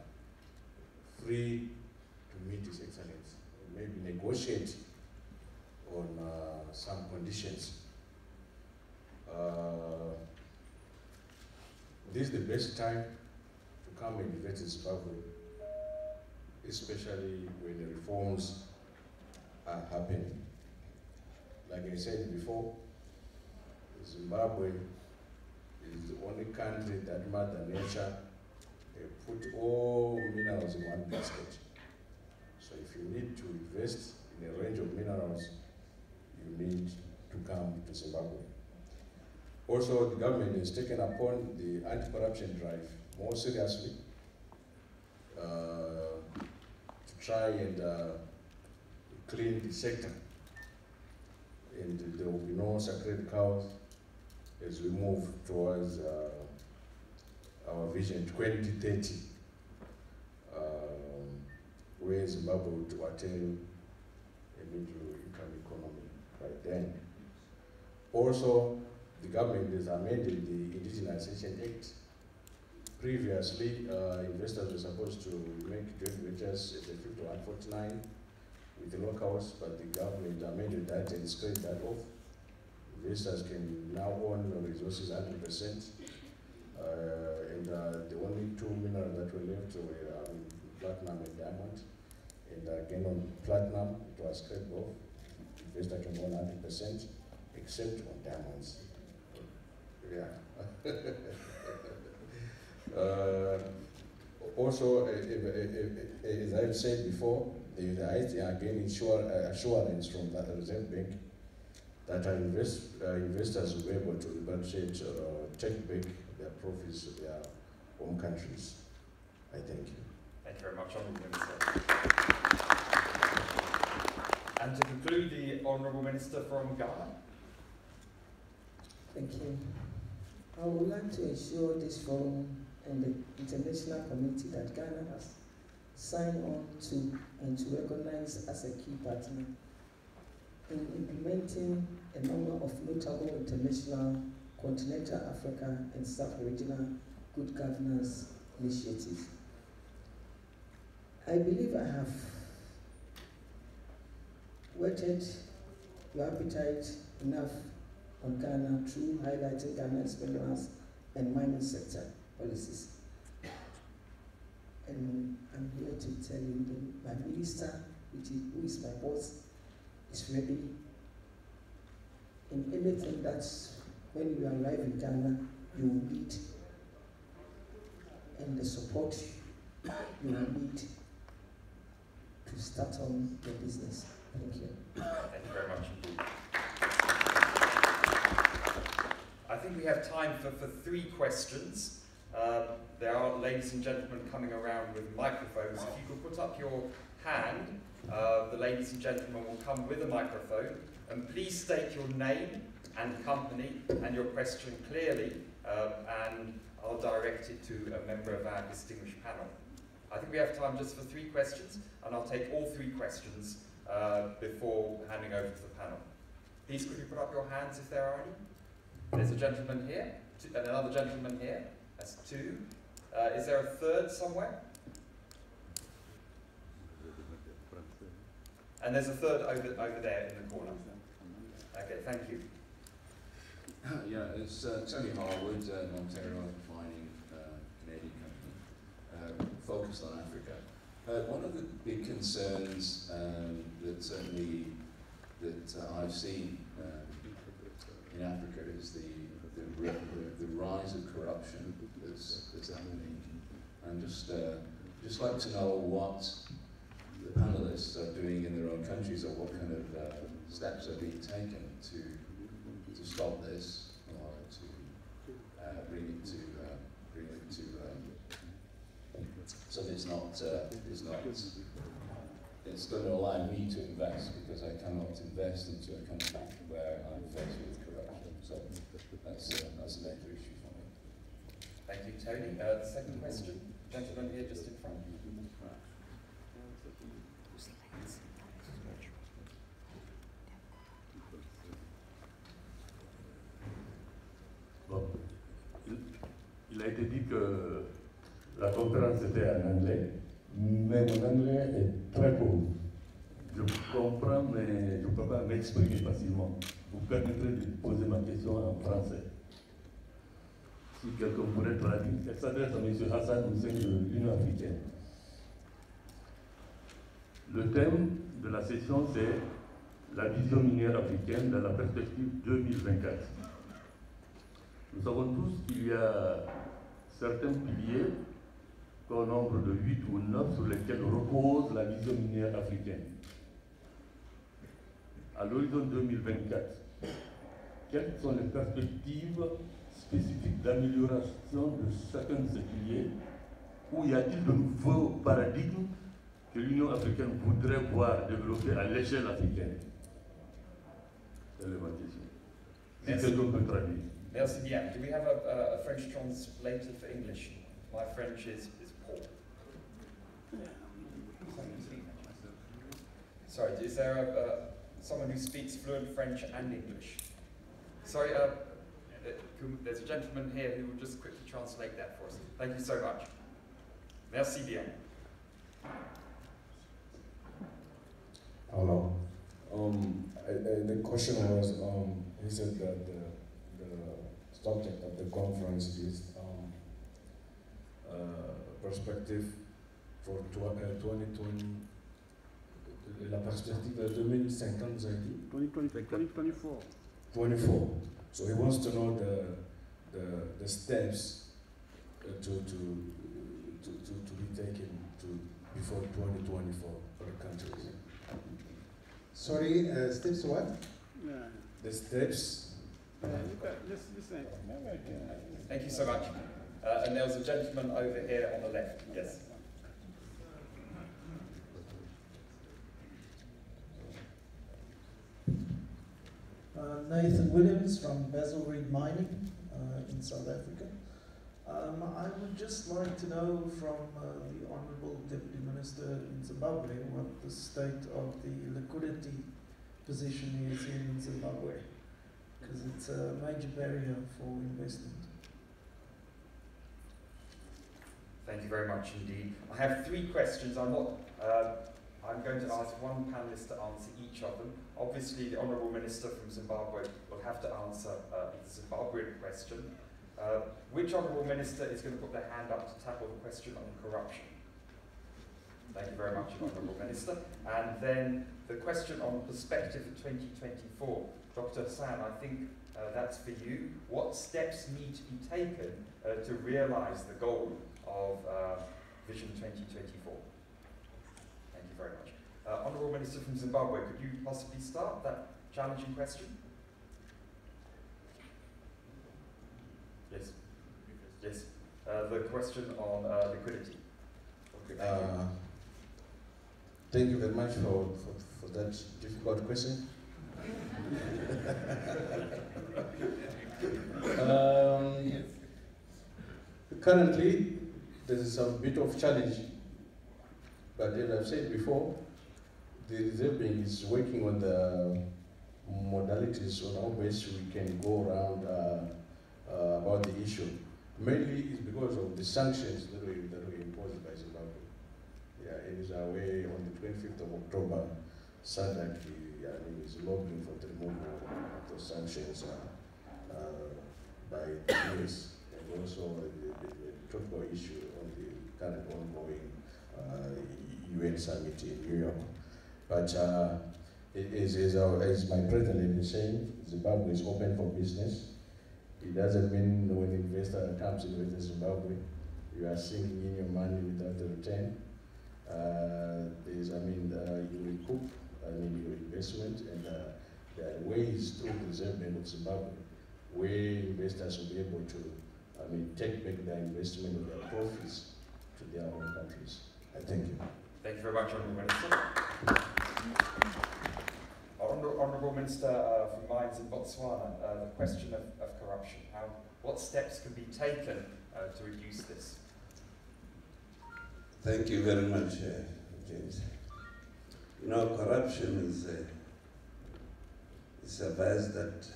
free to meet His Excellency, maybe negotiate on some conditions. This is the best time to come and invest in Zimbabwe, especially when the reforms are happening. Like I said before, Zimbabwe is the only country that Mother Nature put all minerals in one basket. So if you need to invest in a range of minerals, you need to come to Zimbabwe. Also, the government has taken upon the anti-corruption drive more seriously to try and clean the sector. And there will be no sacred cows as we move towards our vision 2030, where Zimbabwe will attain a middle-income economy by then. Also, the government has amended the Indigenization Act. Previously, investors were supposed to make joint ventures at the 5149 with the locals, but the government amended that and scraped that off. Investors can now own the resources 100%. And the only two minerals that were left were platinum and diamond. And again on platinum, it was scraped off. Investor can own 100%, except on diamonds. Yeah. Also, as I've said before, again assurance from the Reserve Bank that our investors will be able to repatriate or take back their profits to their home countries. I thank you. Thank you very much, Honourable Minister. And to conclude, the Honourable Minister from Ghana. Thank you. I would like to assure this forum and the international community that Ghana has signed on to and to recognize as a key partner in implementing a number of notable international, continental Africa and sub-regional good governance initiatives. I believe I have whetted your appetite enough on Ghana through highlighting Ghana's minerals and mining sector policies. And I'm here to tell you that my minister, who is my boss, is ready in anything that when you arrive in Ghana, you will need, and the support you will need to start on your business. Thank you. Thank you very much indeed. I think we have time for 3 questions. There are ladies and gentlemen coming around with microphones. If you could put up your hand, the ladies and gentlemen will come with a microphone. And please state your name and company and your question clearly, and I'll direct it to a member of our distinguished panel. I think we have time just for 3 questions, and I'll take all 3 questions before handing over to the panel. Please could you put up your hands if there are any? There's a gentleman here, and another gentleman here. That's 2. Is there a 3rd somewhere? And there's a 3rd over there in the corner. Okay, thank you. Yeah, it's Tony Harwood, an Ontario refining Canadian company, focused on Africa. One of the big concerns that certainly I've seen in Africa is the rise of corruption that's happening. And just like to know what the panelists are doing in their own countries, or what kind of steps are being taken to stop this, or to bring it to so that it's going to allow me to invest, because I cannot invest into a country where I'm faced with corruption. So that's a major issue for me. Thank you, Tony. The second question, gentleman here just in front. Bon. Il a été dit que la conférence était en anglais, mais mon anglais est très pauvre. Je comprends, mais je ne peux pas m'exprimer facilement. Vous permettrez de poser ma question en français. Si quelqu'un pourrait traduire, elle s'adresse à M. Hassan Hussein de l'Union africaine. Le thème de la session, c'est la vision minière africaine dans la perspective 2024. Nous savons tous qu'il y a certains piliers, qu'au nombre de 8 ou 9, sur lesquels repose la vision minière africaine. À l'horizon 2024, quelles sont les perspectives spécifiques d'amélioration de chacun de ces piliers? Ou y a-t-il de nouveaux paradigmes que l'Union africaine voudrait voir développer à l'échelle africaine? C'est ma question. Si quelqu'un peut traduire. Merci bien. Do we have a French translator for English? My French is poor. Sorry, is there someone who speaks fluent French and English? Sorry, there's a gentleman here who will just quickly translate that for us. Thank you so much. Merci bien. Hello. The question was, he said that the subject of the conference is perspective for 2020, la perspective de 2050, vous avez dit? 2024. 24. So he wants to know the steps to be taken before 2024 for the countries. Sorry, steps what? Yeah. The steps. Listen. Thank you so much. And there was a gentleman over here on the left. Yes. Nathan Williams from Basil Reed Mining in South Africa. I would just like to know from the Honourable Deputy Minister in Zimbabwe what the state of the liquidity position is in Zimbabwe, because it's a major barrier for investment. Thank you very much indeed. I have 3 questions. I'm going to ask one panelist to answer each of them. Obviously, the Honourable Minister from Zimbabwe will have to answer the Zimbabwean question. Which Honourable Minister is going to put their hand up to tackle the question on corruption? Thank you very much, Honourable Minister. And then the question on perspective for 2024. Dr. Hassan, I think that's for you. What steps need to be taken to realise the goal of Vision 2024? Thank you very much. Honourable Minister from Zimbabwe, could you possibly start that challenging question? Yes. Yes. The question on liquidity. Thank you very much for that difficult question. Currently, there is a bit of challenge, but as I've said before, the Reserve Bank is working on the modalities on how best we can go around about the issue. Mainly it's because of the sanctions that were imposed by Zimbabwe. Yeah, it is away on the 25th of October, SADC is lobbying for the removal of those sanctions by the US, and also the total issue on the current ongoing UN summit in New York. But as my president is saying, Zimbabwe is open for business. It doesn't mean when an investor comes in with Zimbabwe, you are sinking in your money without a return. You recoup your investment, and there are ways through the Reserve Bank of Zimbabwe where investors will be able to take back their investment or their profits to their own countries. I thank you. Thank you very much, Honourable Minister. Honourable Minister from Mines in Botswana, the question of corruption. What steps can be taken to reduce this? Thank you very much, James. You know, corruption is a vice that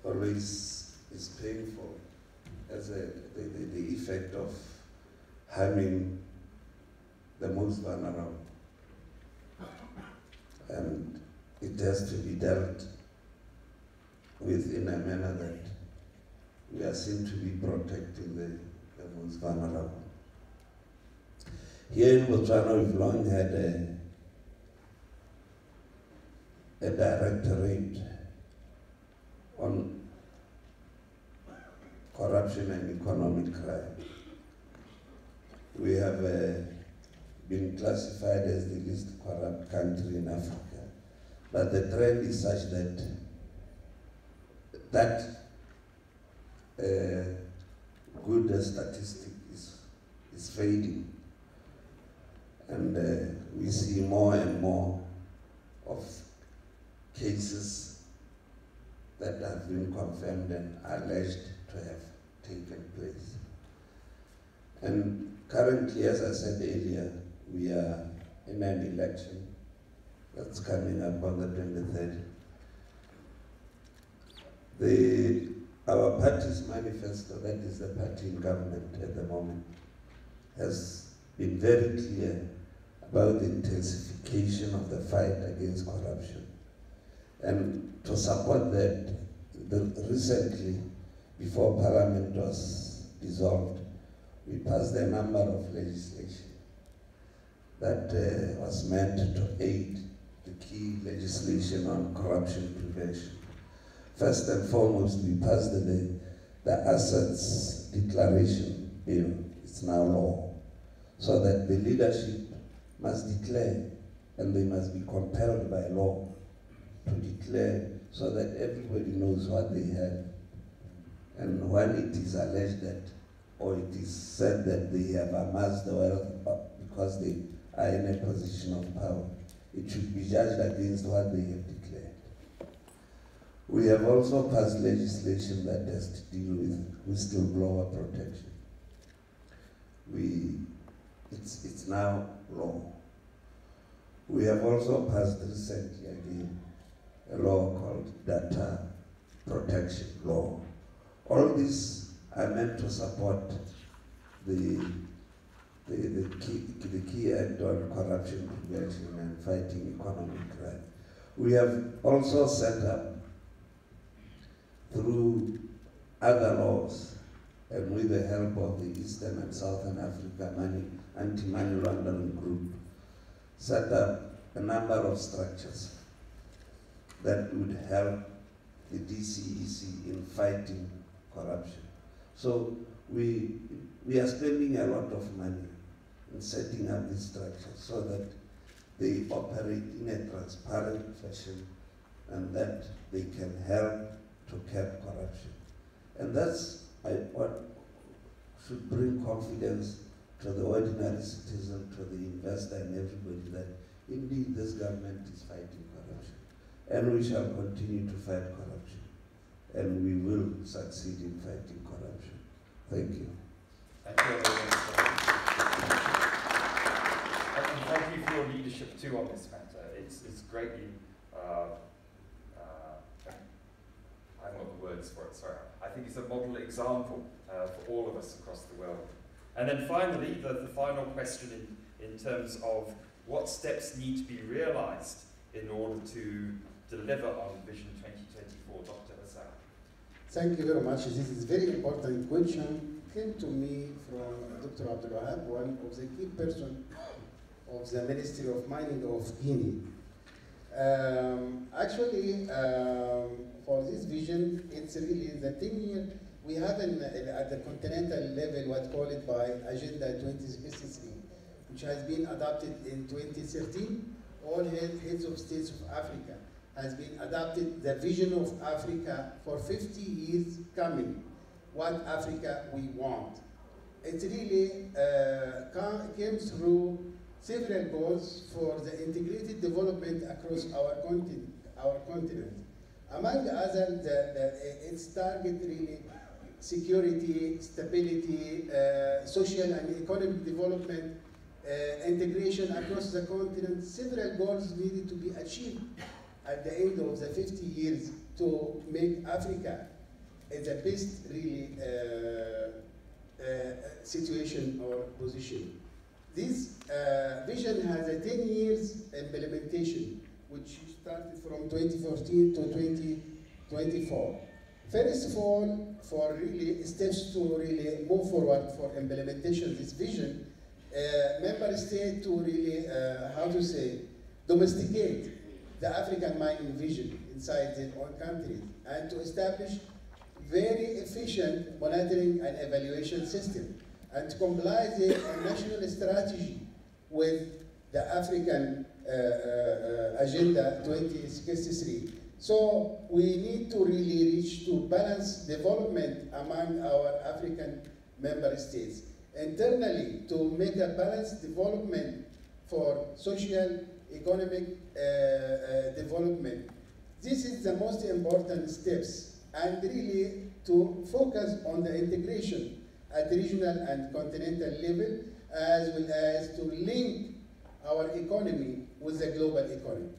always is painful as the effect of harming the most vulnerable. And it has to be dealt with in a manner that we are seen to be protecting the most vulnerable. Here in Botswana, we've long had a directorate on corruption and economic crime. We have been classified as the least corrupt country in Africa. But the trend is such that good statistic is fading. And we see more and more of cases that have been confirmed and alleged to have taken place. And currently, as I said earlier, we are in an election that's coming up on the 23rd. Our party's manifesto, that is the party in government at the moment, has been very clear about the intensification of the fight against corruption. And to support that, recently, before Parliament was dissolved, we passed a number of legislation that was meant to aid the key legislation on corruption prevention. First and foremost, we passed the Assets Declaration Bill. It's now law. So that the leadership must declare, and they must be compelled by law to declare, so that everybody knows what they have. And when it is alleged that, or it is said that they have amassed the wealth because they are in a position of power, it should be judged against what they have declared. We have also passed legislation that has to deal with whistleblower protection. It's now law. We have also passed recently again a law called Data Protection Law. All these are meant to support the key act on corruption prevention and fighting economic crime. We have also set up, through other laws and with the help of the Eastern and Southern Africa Anti-Money Laundering Group, set up a number of structures that would help the DCEC in fighting corruption. So we are spending a lot of money in setting up these structures so that they operate in a transparent fashion and that they can help to curb corruption. And that's what should bring confidence to the ordinary citizen, to the investor and everybody that indeed this government is fighting corruption. And we shall continue to fight corruption. And we will succeed in fighting corruption. Thank you. Thank you, and thank you for your leadership too on this matter. It's greatly, I haven't got the words for it, sorry. I think it's a model example for all of us across the world. And then finally, the final question in terms of what steps need to be realized in order to deliver on Vision 2024, Dr. Hassan. Thank you very much. This is a very important question. Came to me from Dr. Abdul Wahab, one of the key persons of the Ministry of Mining of Guinea. For this vision, it's really the 10-year, we have at the continental level what's called by Agenda 2063, which has been adopted in 2013. All heads of states of Africa has been adopted the vision of Africa for 50 years coming, what Africa we want. It really came through several goals for the integrated development across our continent. Among others, its target really security, stability, social and economic development, integration across the continent. Several goals needed to be achieved at the end of the 50 years to make Africa the best really situation or position. This vision has a 10 years implementation, which started from 2014 to 2024. First of all, for really steps to really move forward for implementation of this vision, member states to really, domesticate the African mining vision inside their own countries and to establish very efficient monitoring and evaluation system and to comply their national strategy with the African Agenda 2063. So we need to really reach to balance development among our African member states. Internally, to make a balanced development for social, economic development. This is the most important steps, and really to focus on the integration at regional and continental level, as well as to link our economy with the global economy.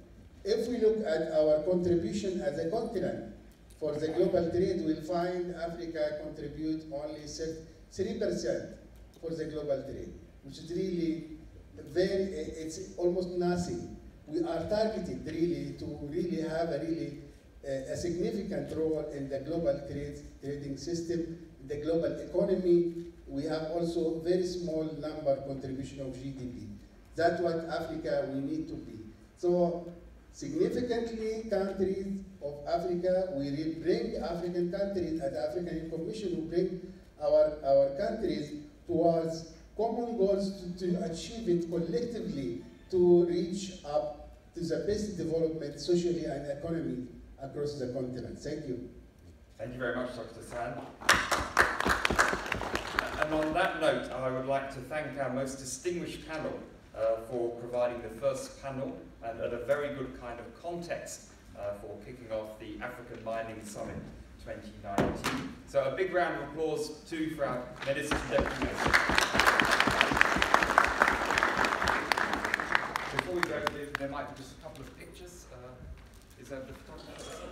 If we look at our contribution as a continent for the global trade, we'll find Africa contribute only 3% for the global trade, which is really it's almost nothing. We are targeted really to really have a significant role in the global trading system, the global economy. We have also very small number contribution of GDP. That's what Africa we need to be. So significantly countries of Africa, we will bring African countries at the African Commission who bring our countries towards common goals to achieve it collectively to reach up to the best development socially and economy across the continent. Thank you. Thank you very much, Dr. San. And on that note, I would like to thank our most distinguished panel for providing the first panel and at a very good kind of context for kicking off the African Mining Summit 2019. So a big round of applause too for our Ministers and Deputy Ministers. Before we go, there might be just a couple of pictures. Is there a photographer?